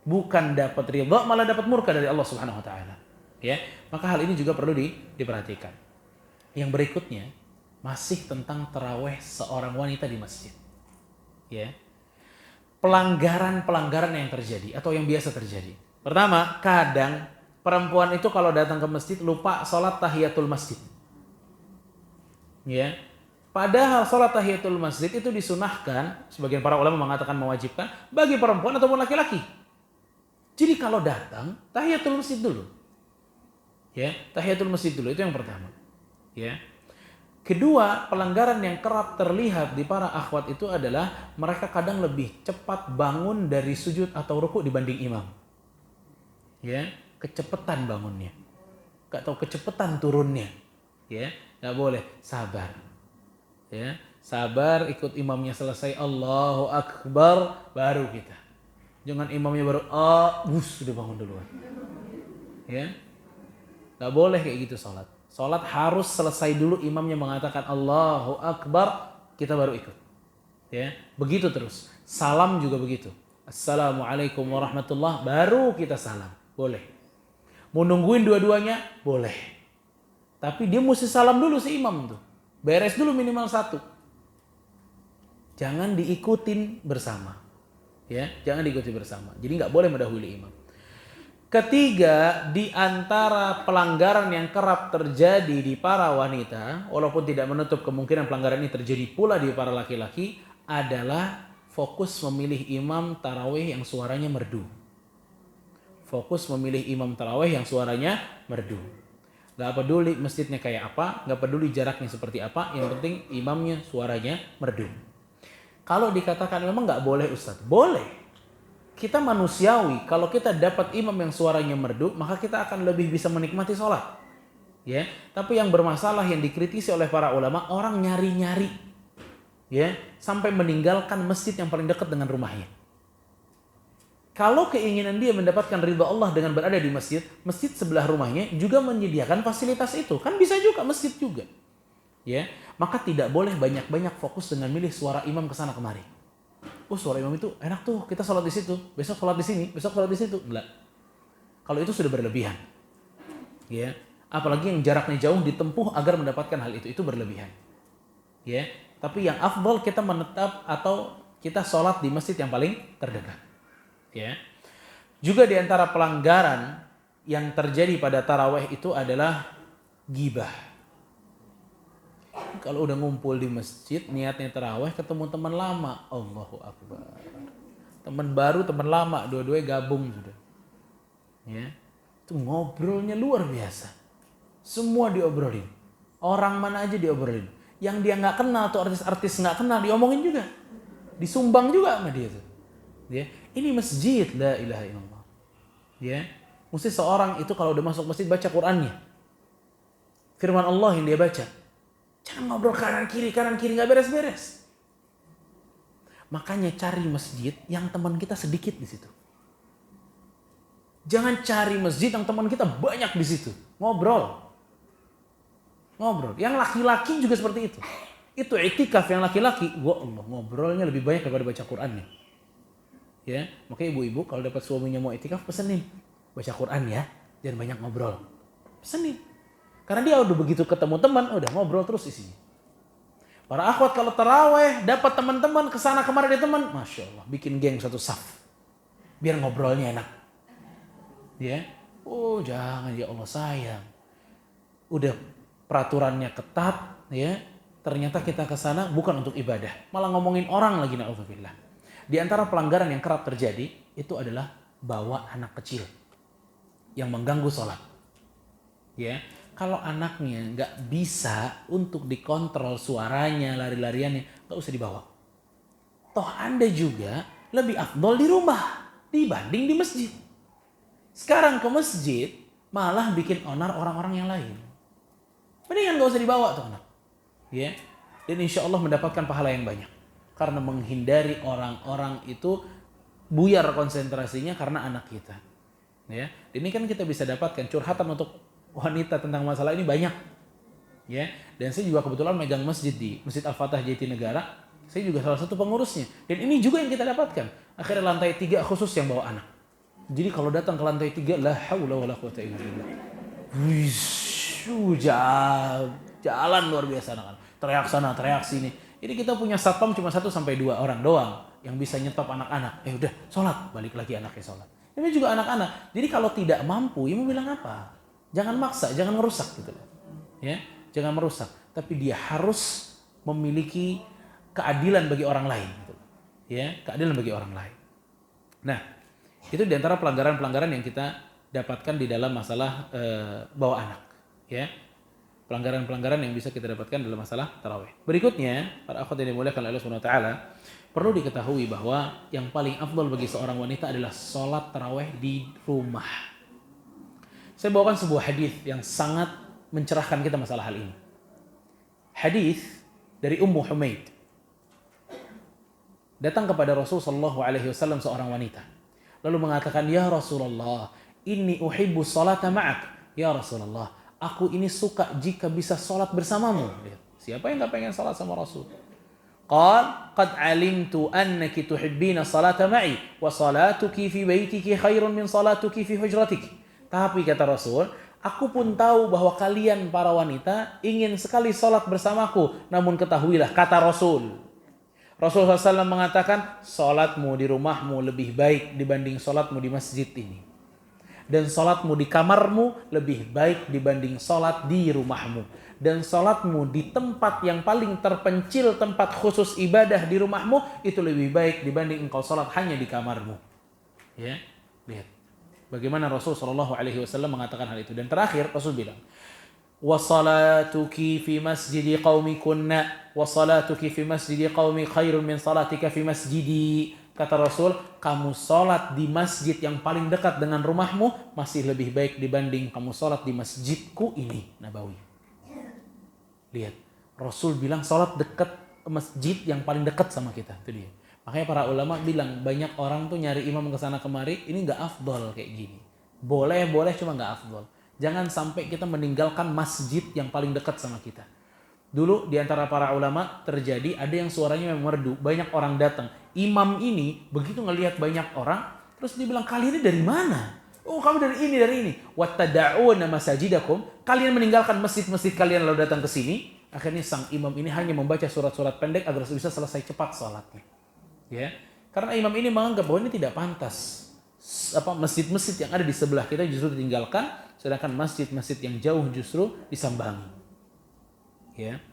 Bukan dapat ridha, malah dapat murka dari Allah Subhanahu wa taala. Ya, maka hal ini juga perlu diperhatikan. Yang berikutnya masih tentang tarawih seorang wanita di masjid. Ya. Pelanggaran-pelanggaran yang terjadi atau yang biasa terjadi. Pertama, kadang perempuan itu kalau datang ke masjid lupa sholat tahiyatul masjid. Ya. Padahal sholat tahiyatul masjid itu disunahkan, sebagian para ulama mengatakan mewajibkan bagi perempuan ataupun laki-laki. Jadi kalau datang tahiyatul masjid dulu. Ya, tahiyatul masjid dulu itu yang pertama. Ya. Kedua, pelanggaran yang kerap terlihat di para akhwat itu adalah mereka kadang lebih cepat bangun dari sujud atau rukuk dibanding imam. Ya, kecepatan bangunnya. Gak tahu kecepatan turunnya. Ya, gak boleh, sabar. Ya, sabar ikut imamnya selesai Allahu Akbar baru kita. Jangan imamnya baru sudah bangun duluan. Ya. Gak boleh kayak gitu salat. Salat harus selesai dulu imamnya mengatakan Allahu Akbar, kita baru ikut. Ya, begitu terus. Salam juga begitu. Assalamualaikum warahmatullah, baru kita salam. Boleh. Mau nungguin dua-duanya? Boleh. Tapi dia mesti salam dulu si imam tuh. Beres dulu minimal satu. Jangan diikutin bersama. Ya, jangan diikuti bersama. Jadi nggak boleh mendahului imam. Ketiga, di antara pelanggaran yang kerap terjadi di para wanita, walaupun tidak menutup kemungkinan pelanggaran ini terjadi pula di para laki-laki, adalah fokus memilih imam tarawih yang suaranya merdu. Fokus memilih imam tarawih yang suaranya merdu. Gak peduli masjidnya kayak apa, gak peduli jaraknya seperti apa, yang penting imamnya suaranya merdu. Kalau dikatakan memang gak boleh Ustaz, boleh. Kita manusiawi, kalau kita dapat imam yang suaranya merdu, maka kita akan lebih bisa menikmati sholat. Ya, tapi yang bermasalah yang dikritisi oleh para ulama, orang nyari-nyari, ya, sampai meninggalkan masjid yang paling dekat dengan rumahnya. Kalau keinginan dia mendapatkan ridha Allah dengan berada di masjid, masjid sebelah rumahnya juga menyediakan fasilitas itu, kan bisa juga masjid juga. Ya, maka tidak boleh banyak-banyak fokus dengan milih suara imam kesana kemari. Suara imam itu enak tuh, kita sholat di situ, besok sholat di sini, besok sholat di situ. Enggak. Kalau itu sudah berlebihan. Ya, apalagi yang jaraknya jauh ditempuh agar mendapatkan hal itu berlebihan. Ya, tapi yang afdal kita menetap atau kita sholat di masjid yang paling terdekat. Ya. Juga di antara pelanggaran yang terjadi pada tarawih itu adalah ghibah. Kalau udah ngumpul di masjid, niatnya tarawih, ketemu teman lama, Allahu Akbar. Teman baru, teman lama, dua-duanya gabung sudah. Ya, itu ngobrolnya luar biasa. Semua diobrolin. Orang mana aja diobrolin. Yang dia nggak kenal tuh artis-artis nggak kenal diomongin juga, disumbang juga sama dia tuh. Ya, ini masjid, la ilaha illallah. Ya, mesti seorang itu kalau udah masuk masjid baca Qur'annya. Firman Allah yang dia baca. Jangan ngobrol kanan kiri nggak beres-beres. Makanya cari masjid yang teman kita sedikit di situ. Jangan cari masjid yang teman kita banyak di situ. Ngobrol. Yang laki-laki juga seperti itu. Itu i'tikaf yang laki-laki. Wah Allah, ngobrolnya lebih banyak daripada baca Qur'annya. Ya, makanya ibu-ibu kalau dapat suaminya mau i'tikaf pesenin baca Qur'an ya, jangan banyak ngobrol. Pesenin. Karena dia udah begitu ketemu teman, udah ngobrol terus isinya. Para akhwat kalau taraweh dapat teman-teman kesana kemari ada teman, masya Allah, bikin geng satu saf, biar ngobrolnya enak. Ya, jangan ya Allah sayang. Udah peraturannya ketat, ya. Ternyata kita kesana bukan untuk ibadah, malah ngomongin orang lagi, na'udzubillah. Di antara pelanggaran yang kerap terjadi itu adalah bawa anak kecil. yang mengganggu sholat. Ya, kalau anaknya nggak bisa untuk dikontrol suaranya, lari-lariannya, nggak usah dibawa. Toh Anda juga lebih afdol di rumah dibanding di masjid. Sekarang ke masjid malah bikin onar orang-orang yang lain. Mendingan nggak usah dibawa tuh anak. Ya, dan insya Allah mendapatkan pahala yang banyak. Karena menghindari orang-orang itu buyar konsentrasinya karena anak kita. Ya, ini kan kita bisa dapatkan curhatan untuk wanita tentang masalah ini banyak. Ya, dan saya juga kebetulan megang masjid di Masjid Al-Fatah Jatinegara. Saya juga salah satu pengurusnya. Dan ini juga yang kita dapatkan. Akhirnya lantai 3 khusus yang bawa anak. Jadi kalau datang ke lantai 3, la haula wala quwata illa billah. Jalan luar biasa anak-anak. Teriak sana, teriak sini. Jadi kita punya satpam cuma 1 sampai 2 orang doang yang bisa nyetop anak-anak. Udah, sholat, balik lagi anaknya sholat. Ini juga anak-anak. Jadi kalau tidak mampu, ya mau bilang apa? Jangan maksa, jangan merusak gitu loh. Ya, jangan merusak. Tapi dia harus memiliki keadilan bagi orang lain. Gitu. Ya, keadilan bagi orang lain. Nah, itu diantara pelanggaran-pelanggaran yang kita dapatkan di dalam masalah bawa anak. Ya. Pelanggaran-pelanggaran yang bisa kita dapatkan dalam masalah tarawih. Berikutnya, para akhwat yang dimuliakan oleh Allah Subhanahu wa taala, perlu diketahui bahwa yang paling afdal bagi seorang wanita adalah sholat tarawih di rumah. Saya bawakan sebuah hadis yang sangat mencerahkan kita masalah hal ini. Hadis dari Ummu Humaid. Datang kepada Rasul sallallahu alaihi wasallam seorang wanita. Lalu mengatakan, "Ya Rasulullah, inni uhibbu salata ma'ak." Ya Rasulullah, aku ini suka jika bisa salat bersamamu. Siapa yang enggak pengen salat sama Rasul? Qal, "Qad 'alimtu annaki tuhibbina salata ma'i wa salatuki fi baitiki khairun min salatuki fi hujratiki." Tapi kata Rasul, aku pun tahu bahwa kalian para wanita ingin sekali salat bersamaku, namun ketahuilah kata Rasul. Rasulullah SAW mengatakan, salatmu di rumahmu lebih baik dibanding salatmu di masjid ini. Dan salatmu di kamarmu lebih baik dibanding salat di rumahmu. Dan salatmu di tempat yang paling terpencil, tempat khusus ibadah di rumahmu, itu lebih baik dibanding engkau salat hanya di kamarmu. Ya, lihat. Bagaimana Rasul SAW mengatakan hal itu. Dan terakhir Rasul bilang, "Wasalatuki fi masjidi qaumikunna wasalatuki fi masjidi qaumi khairun min salatika fi masjidi." Kata Rasul, kamu salat di masjid yang paling dekat dengan rumahmu masih lebih baik dibanding kamu salat di masjidku ini, Nabawi. Lihat, Rasul bilang salat dekat masjid yang paling dekat sama kita. Itu dia. Makanya para ulama bilang banyak orang tuh nyari imam ke sana kemari, ini enggak afdal kayak gini. Boleh cuma enggak afdal. Jangan sampai kita meninggalkan masjid yang paling dekat sama kita. Dulu di antara para ulama terjadi ada yang suaranya memang merdu, banyak orang datang. Imam ini begitu ngelihat banyak orang, terus dia bilang, "Kalian ini dari mana?" "Oh, kami dari ini." "Wattada'una masajidakum." Kalian meninggalkan masjid-masjid kalian lalu datang ke sini. Akhirnya sang imam ini hanya membaca surat-surat pendek agar bisa selesai cepat salatnya. Ya. Karena imam ini menganggap bahwa ini tidak pantas. Masjid-masjid yang ada di sebelah kita justru ditinggalkan, sedangkan masjid-masjid yang jauh justru disambangi. Ya.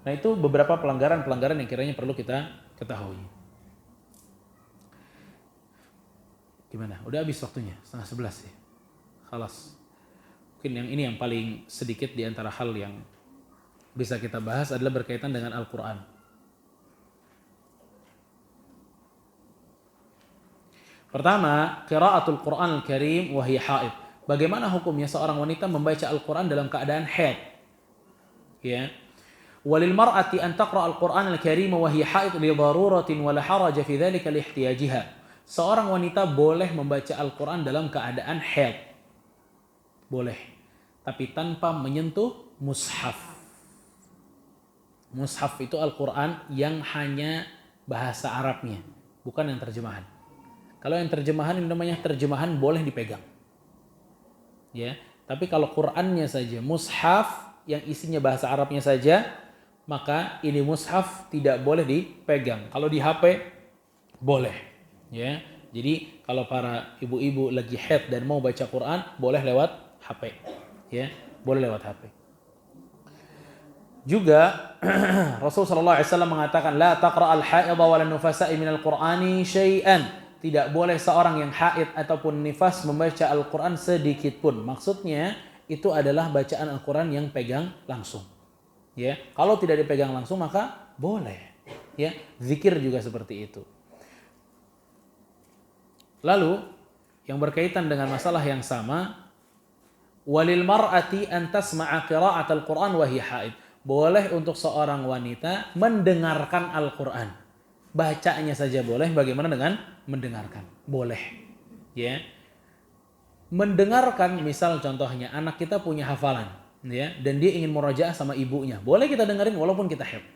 Nah, itu beberapa pelanggaran-pelanggaran yang kiranya perlu kita ketahui. Gimana? Udah habis waktunya, 10:30 ya. Khalas. Mungkin yang ini yang paling sedikit di antara hal yang bisa kita bahas adalah berkaitan dengan Al-Quran. Pertama, qiraatul Quran Al-Karim wa hiya haid. Bagaimana hukumnya seorang wanita membaca Al-Quran dalam keadaan haid? Ya. Walil mar'ati an taqra al-Quran al-Karim wa hiya haid li daruratin wa la haraja fi dhalika li ihtiyajiha. Seorang wanita boleh membaca Al-Quran dalam keadaan haid. Boleh. Tapi tanpa menyentuh mushaf. Mushaf itu Al-Quran yang hanya bahasa Arabnya, bukan yang terjemahan. Kalau yang terjemahan ini namanya terjemahan boleh dipegang. Ya, tapi kalau Qurannya saja, mushaf yang isinya bahasa Arabnya saja, maka ini mushaf tidak boleh dipegang. Kalau di HP boleh. Ya, jadi kalau para ibu-ibu lagi haid dan mau baca Quran, boleh lewat HP. Ya, boleh lewat HP. Juga Rasul sallallahu alaihi wasallam mengatakan, la taqra al-haidha wa lan nufasa'i min al-Qur'ani syai'an. tidak boleh seorang yang haid ataupun nifas membaca Al-Quran sedikit pun. Maksudnya itu adalah bacaan Al-Quran yang pegang langsung. Ya, kalau tidak dipegang langsung maka boleh. Ya, zikir juga seperti itu. Lalu yang berkaitan dengan masalah yang sama, walil mar'ati an tasma'a qira'at al-Qur'an wa hiya haid. Boleh untuk seorang wanita mendengarkan Al-Qur'an. Bacanya saja boleh, bagaimana dengan mendengarkan? Boleh. Ya. Mendengarkan, misal contohnya anak kita punya hafalan, ya, dan dia ingin murajaah sama ibunya. Boleh kita dengerin walaupun kita haid.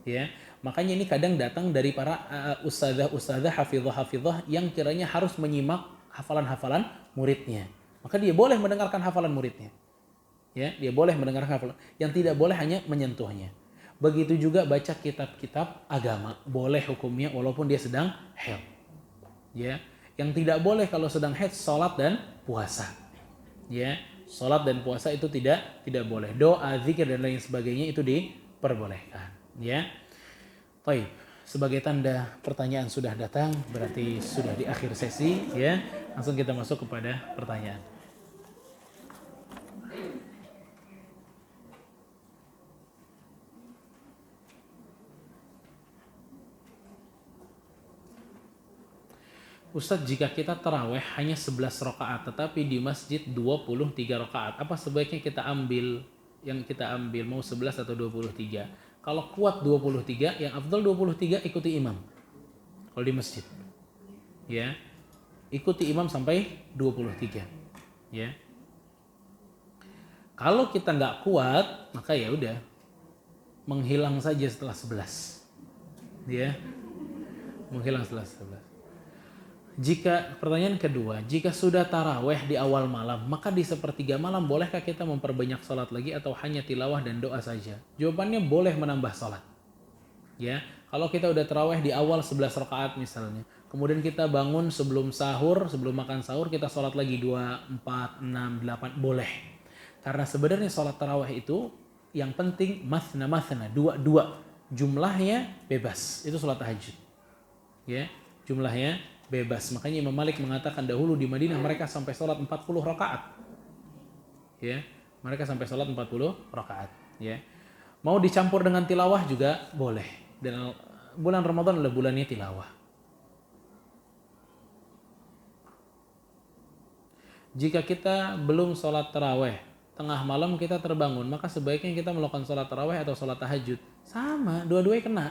Ya. Makanya ini kadang datang dari para ustadzah, hafizah yang kiranya harus menyimak hafalan-hafalan muridnya. Maka dia boleh mendengarkan hafalan muridnya. Ya, dia boleh mendengarkan hafalan. Yang tidak boleh hanya menyentuhnya. Begitu juga baca kitab-kitab agama, boleh hukumnya walaupun dia sedang haid. Ya, yang tidak boleh kalau sedang haid salat dan puasa. Ya, salat dan puasa itu tidak boleh. Doa, zikir dan lain sebagainya itu diperbolehkan. Ya. Baik, sebagai tanda pertanyaan sudah datang, berarti sudah di akhir sesi. Ya, langsung kita masuk kepada pertanyaan. Ustadz, jika kita taraweh hanya 11 rakaat tetapi di masjid 23 rakaat, apa sebaiknya kita ambil mau 11 atau 23? Kalau kuat 23, yang afdal 23 ikuti imam. Kalau di masjid. Ya. Ikuti imam sampai 23. Ya. Kalau kita nggak kuat, maka ya udah menghilang saja setelah 11. Ya. Menghilang setelah 11. Pertanyaan kedua, jika sudah taraweh di awal malam, maka di sepertiga malam bolehkah kita memperbanyak salat lagi atau hanya tilawah dan doa saja? Jawabannya boleh menambah salat. Ya, kalau kita udah taraweh di awal 11 rakaat misalnya, kemudian kita bangun sebelum makan sahur kita salat lagi 2, 4, 6, 8, boleh. Karena sebenarnya salat taraweh itu yang penting mathna, 2, jumlahnya bebas. Itu salat tahajud. Ya, jumlahnya bebas. Makanya Imam Malik mengatakan dahulu di Madinah mereka sampai sholat 40 rakaat. Ya, mereka sampai sholat 40 rakaat. Ya, mau dicampur dengan tilawah juga boleh. Dan bulan Ramadan adalah bulannya tilawah. Jika kita belum sholat taraweh, tengah malam kita terbangun, maka sebaiknya kita melakukan sholat taraweh atau sholat tahajud. Sama, dua-duanya kena.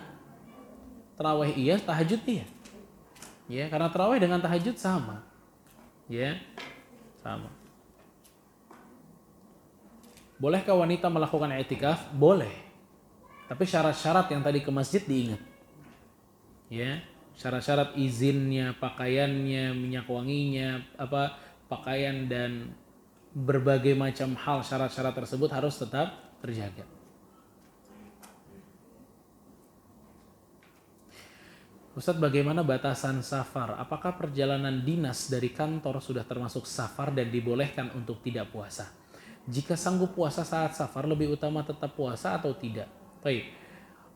Taraweh iya, tahajud iya. Ya, karena tarawih dengan tahajud sama. Ya, sama. Bolehkah wanita melakukan i'tikaf? Boleh. Tapi syarat-syarat yang tadi ke masjid diingat. Ya, syarat-syarat izinnya, pakaiannya, minyak wanginya, pakaian dan berbagai macam hal syarat-syarat tersebut harus tetap terjaga. Ustadz, bagaimana batasan safar? Apakah perjalanan dinas dari kantor sudah termasuk safar dan dibolehkan untuk tidak puasa? Jika sanggup puasa saat safar, lebih utama tetap puasa atau tidak? Baik.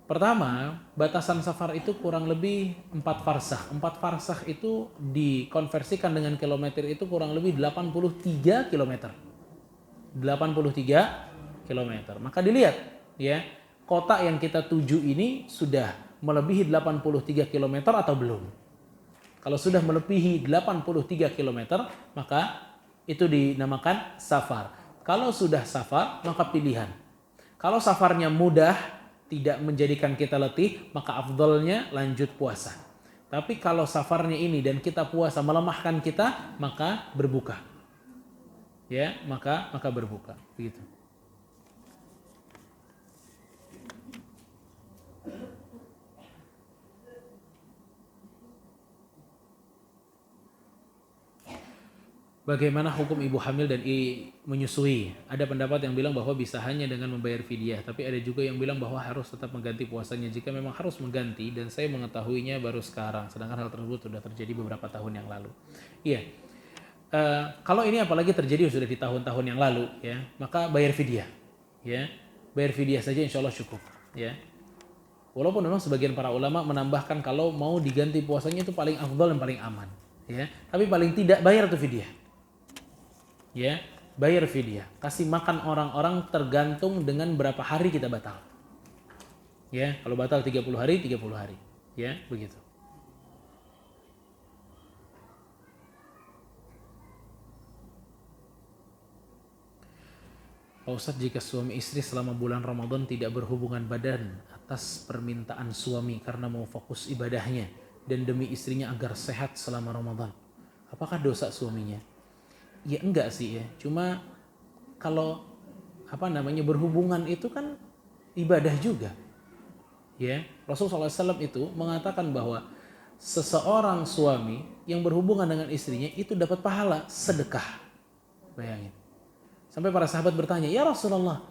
Pertama, batasan safar itu kurang lebih 4 farsakh. 4 farsakh itu dikonversikan dengan kilometer itu kurang lebih 83 kilometer. 83 kilometer. Maka dilihat, ya, kota yang kita tuju ini sudah melebihi 83 km atau belum. Kalau sudah melebihi 83 km, maka itu dinamakan safar. Kalau sudah safar, maka pilihan. Kalau safarnya mudah, tidak menjadikan kita letih, maka afdalnya lanjut puasa. Tapi kalau safarnya ini dan kita puasa melemahkan kita, maka berbuka. Ya, maka berbuka. Begitu. Bagaimana hukum ibu hamil dan menyusui? Ada pendapat yang bilang bahwa bisa hanya dengan membayar fidyah, tapi ada juga yang bilang bahwa harus tetap mengganti puasanya jika memang harus mengganti, dan saya mengetahuinya baru sekarang, sedangkan hal tersebut sudah terjadi beberapa tahun yang lalu. Iya, kalau ini apalagi terjadi sudah di tahun-tahun yang lalu, ya, maka bayar fidyah, ya, bayar fidyah saja insya Allah cukup, ya. Walaupun memang sebagian para ulama menambahkan kalau mau diganti puasanya itu paling afdal dan paling aman, ya. Tapi paling tidak bayar tuh fidyah. Ya, bayar fidyah. Kasih makan orang-orang tergantung dengan berapa hari kita batal. Ya, kalau batal 30 hari, 30 hari. Ya, begitu. Pak Ustadz, jika suami istri selama bulan Ramadan tidak berhubungan badan atas permintaan suami karena mau fokus ibadahnya dan demi istrinya agar sehat selama Ramadan, apakah dosa suaminya? Ya enggak sih ya, cuma kalau berhubungan itu kan ibadah juga. Ya, Rasulullah SAW itu mengatakan bahwa seseorang suami yang berhubungan dengan istrinya itu dapat pahala sedekah. Bayangin. Sampai para sahabat bertanya, ya Rasulullah,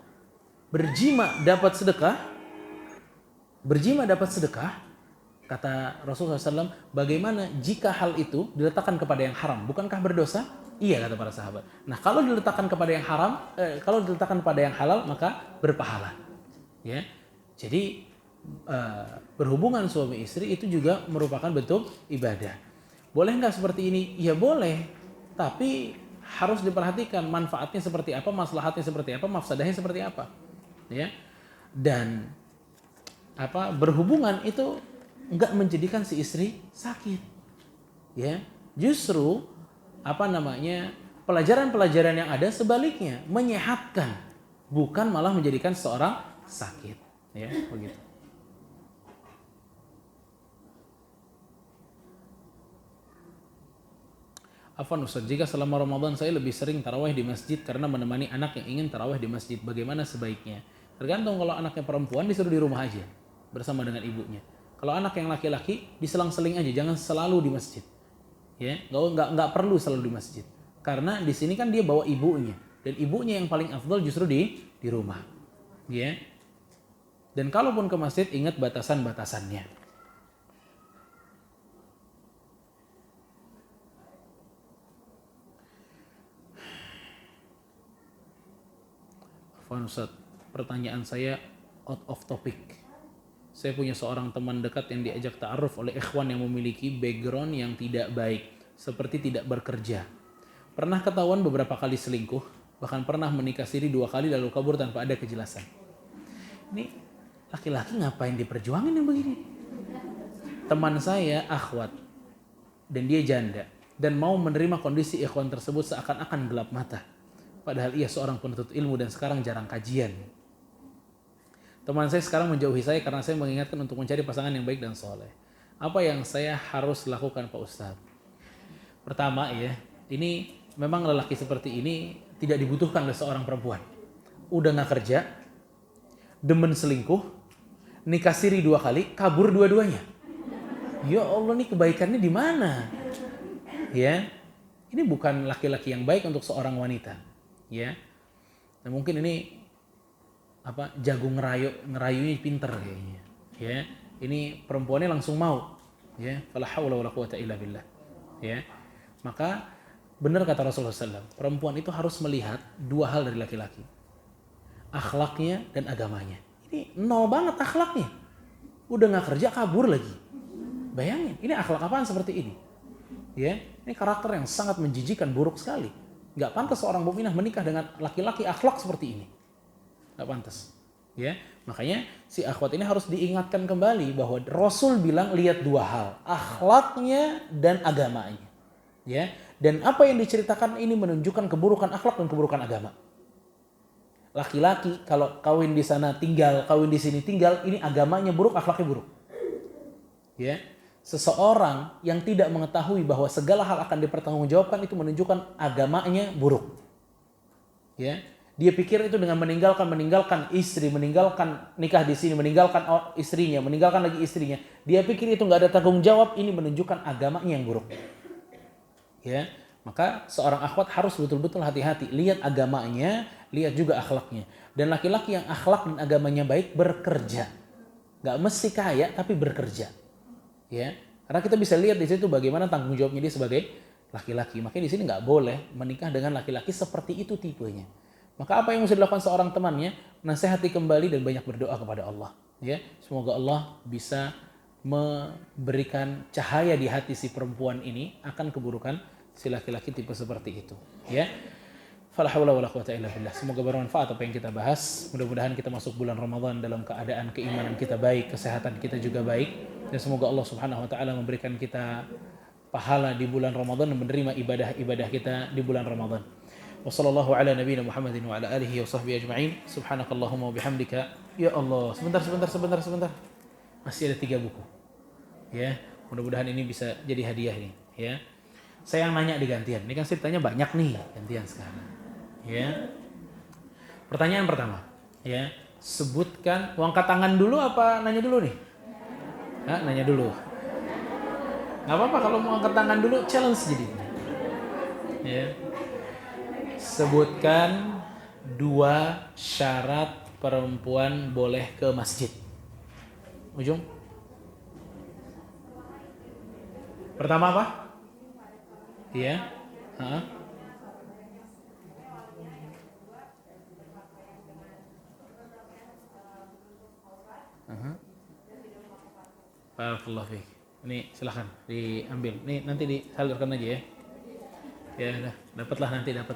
berjima dapat sedekah? Berjima dapat sedekah? Kata Rasulullah SAW, bagaimana jika hal itu diletakkan kepada yang haram? Bukankah berdosa? Iya, kata para sahabat. Nah, kalau diletakkan kepada yang haram, kalau diletakkan kepada yang halal, maka berpahala. Ya, jadi berhubungan suami istri itu juga merupakan bentuk ibadah. Boleh nggak seperti ini? Ya boleh, tapi harus diperhatikan manfaatnya seperti apa, maslahatnya seperti apa, mafsadahnya seperti apa, ya. Dan berhubungan itu nggak menjadikan si istri sakit, ya. Justru pelajaran-pelajaran yang ada sebaliknya menyehatkan, bukan malah menjadikan seorang sakit, ya, begitu. Afwan Ustaz, jika selama Ramadan saya lebih sering tarawih di masjid karena menemani anak yang ingin tarawih di masjid, bagaimana sebaiknya? Tergantung, kalau anaknya perempuan disuruh di rumah aja bersama dengan ibunya. Kalau anak yang laki-laki diselang-seling aja, jangan selalu di masjid. Ya, nggak perlu selalu di masjid. Karena di sini kan dia bawa ibunya, dan ibunya yang paling afdal justru di rumah. Ya. Dan kalaupun ke masjid, ingat batasan-batasannya. Ustaz, pertanyaan saya out of topic. Saya punya seorang teman dekat yang diajak ta'aruf oleh ikhwan yang memiliki background yang tidak baik, seperti tidak bekerja. Pernah ketahuan beberapa kali selingkuh, bahkan pernah menikah siri 2 kali lalu kabur tanpa ada kejelasan. Ini laki-laki ngapain diperjuangin yang begini? Teman saya akhwat dan dia janda dan mau menerima kondisi ikhwan tersebut seakan-akan gelap mata. Padahal ia seorang penuntut ilmu dan sekarang jarang kajian. Teman saya sekarang menjauhi saya karena saya mengingatkan untuk mencari pasangan yang baik dan soleh. Apa yang saya harus lakukan, Pak Ustadz? Pertama ya, ini memang lelaki seperti ini tidak dibutuhkan oleh seorang perempuan. Udah gak kerja, demen selingkuh, nikah siri 2 kali, kabur dua-duanya. Ya Allah, nih kebaikannya di mana? Ya, ini bukan laki-laki yang baik untuk seorang wanita. Ya, nah, mungkin ini jagung ngerayunya pinter kayaknya. Ya, ini perempuannya langsung mau. Ya, fala haula wala quwata illa billah. Ya, maka benar kata Rasulullah SAW, perempuan itu harus melihat 2 hal dari laki-laki, akhlaknya dan agamanya. Ini nol banget akhlaknya, udah nggak kerja kabur lagi. Bayangin, ini akhlak apaan seperti ini? Ya, ini karakter yang sangat menjijikan, buruk sekali. Gak pantas seorang mukminah menikah dengan laki-laki akhlak seperti ini. Gak pantas. Ya, makanya si akhwat ini harus diingatkan kembali bahwa Rasul bilang lihat 2 hal, akhlaknya dan agamanya. Ya, dan apa yang diceritakan ini menunjukkan keburukan akhlak dan keburukan agama. Laki-laki kalau kawin di sana tinggal, kawin di sini tinggal, ini agamanya buruk, akhlaknya buruk. Ya. Seseorang yang tidak mengetahui bahwa segala hal akan dipertanggungjawabkan itu menunjukkan agamanya buruk. Ya, dia pikir itu dengan meninggalkan istri, meninggalkan nikah di sini, meninggalkan istrinya, meninggalkan lagi istrinya. Dia pikir itu nggak ada tanggung jawab, ini menunjukkan agamanya yang buruk. Ya, maka seorang akhwat harus betul-betul hati-hati, lihat agamanya, lihat juga akhlaknya. Dan laki-laki yang akhlak dan agamanya baik bekerja, nggak mesti kaya tapi bekerja. Ya, karena kita bisa lihat di situ bagaimana tanggung jawabnya dia sebagai laki-laki. Makanya di sini nggak boleh menikah dengan laki-laki seperti itu tipenya. Maka apa yang mesti dilakukan seorang temannya? Nasihati kembali dan banyak berdoa kepada Allah. Ya, semoga Allah bisa memberikan cahaya di hati si perempuan ini akan keburukan si laki-laki tipe seperti itu. Ya. Fala haula wala quwata illa billah. Semoga bermanfaat apa yang kita bahas. Mudah-mudahan kita masuk bulan Ramadan dalam keadaan keimanan kita baik, kesehatan kita juga baik, dan semoga Allah Subhanahu wa taala memberikan kita pahala di bulan Ramadan dan menerima ibadah-ibadah kita di bulan Ramadan. Wa sallallahu ala nabiyyina Muhammadin wa ala alihi wa sahbihi ajma'in. Subhanakallahumma wa bihamdika. Ya Allah, sebentar. Masih ada 3 buku. Ya, mudah-mudahan ini bisa jadi hadiah nih, ya. Saya yang nanya di gantian. Ini kan ceritanya banyak nih gantian sekarang. Ya. Pertanyaan pertama, ya. Sebutkan, mau angkat tangan dulu apa nanya dulu nih? Nanya dulu. Nggak apa-apa kalau mau angkat tangan dulu, challenge jadi. Ya. Sebutkan 2 syarat perempuan boleh ke masjid. Ujung. Pertama apa? Iya. Barakallahu fiik. Ini silahkan diambil. Nih nanti disalurkan aja ya. Ya udah, dapatlah nanti dapat.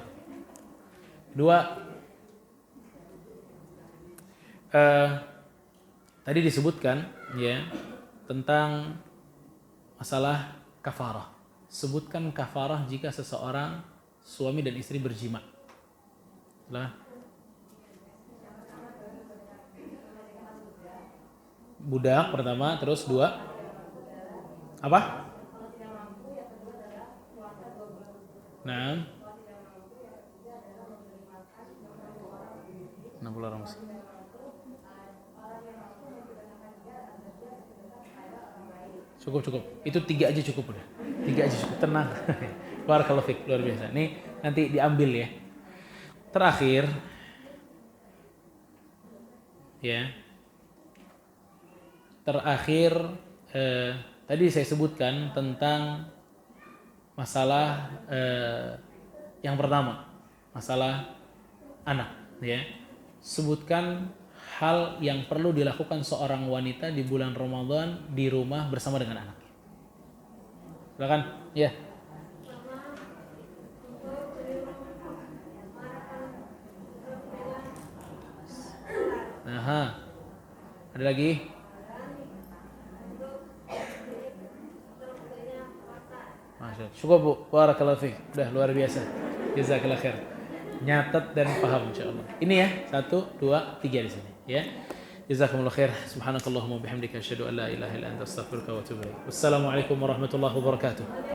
2. Tadi disebutkan ya tentang masalah kafarah. Sebutkan kafarah jika seseorang suami dan istri berjima. Lah. Budak pertama, terus 2 apa? Nah. 60 orang muslim. Cukup. Itu 3 aja cukup udah. 3 aja cukup, tenang. Barakallahu fiik, luar biasa. Nih nanti diambil ya. Terakhir ya. Tadi saya sebutkan tentang masalah yang pertama, masalah anak ya. Sebutkan hal yang perlu dilakukan seorang wanita di bulan Ramadan di rumah bersama dengan anaknya. Silakan, ya. Ada lagi? Masya Allah. Syukur Bu, barakallahu fiik. Udah luar biasa. Jazakallah khair. Nyatet dan paham insyaallah. Ini ya, 1, 2, 3 di sini ya. Jazakumullah khair. Subhanakallahumma bihamdika asyhadu an la ilaha illa anta astaghfiruka wa atubu ilaik. Wassalamualaikum warahmatullahi wabarakatuh.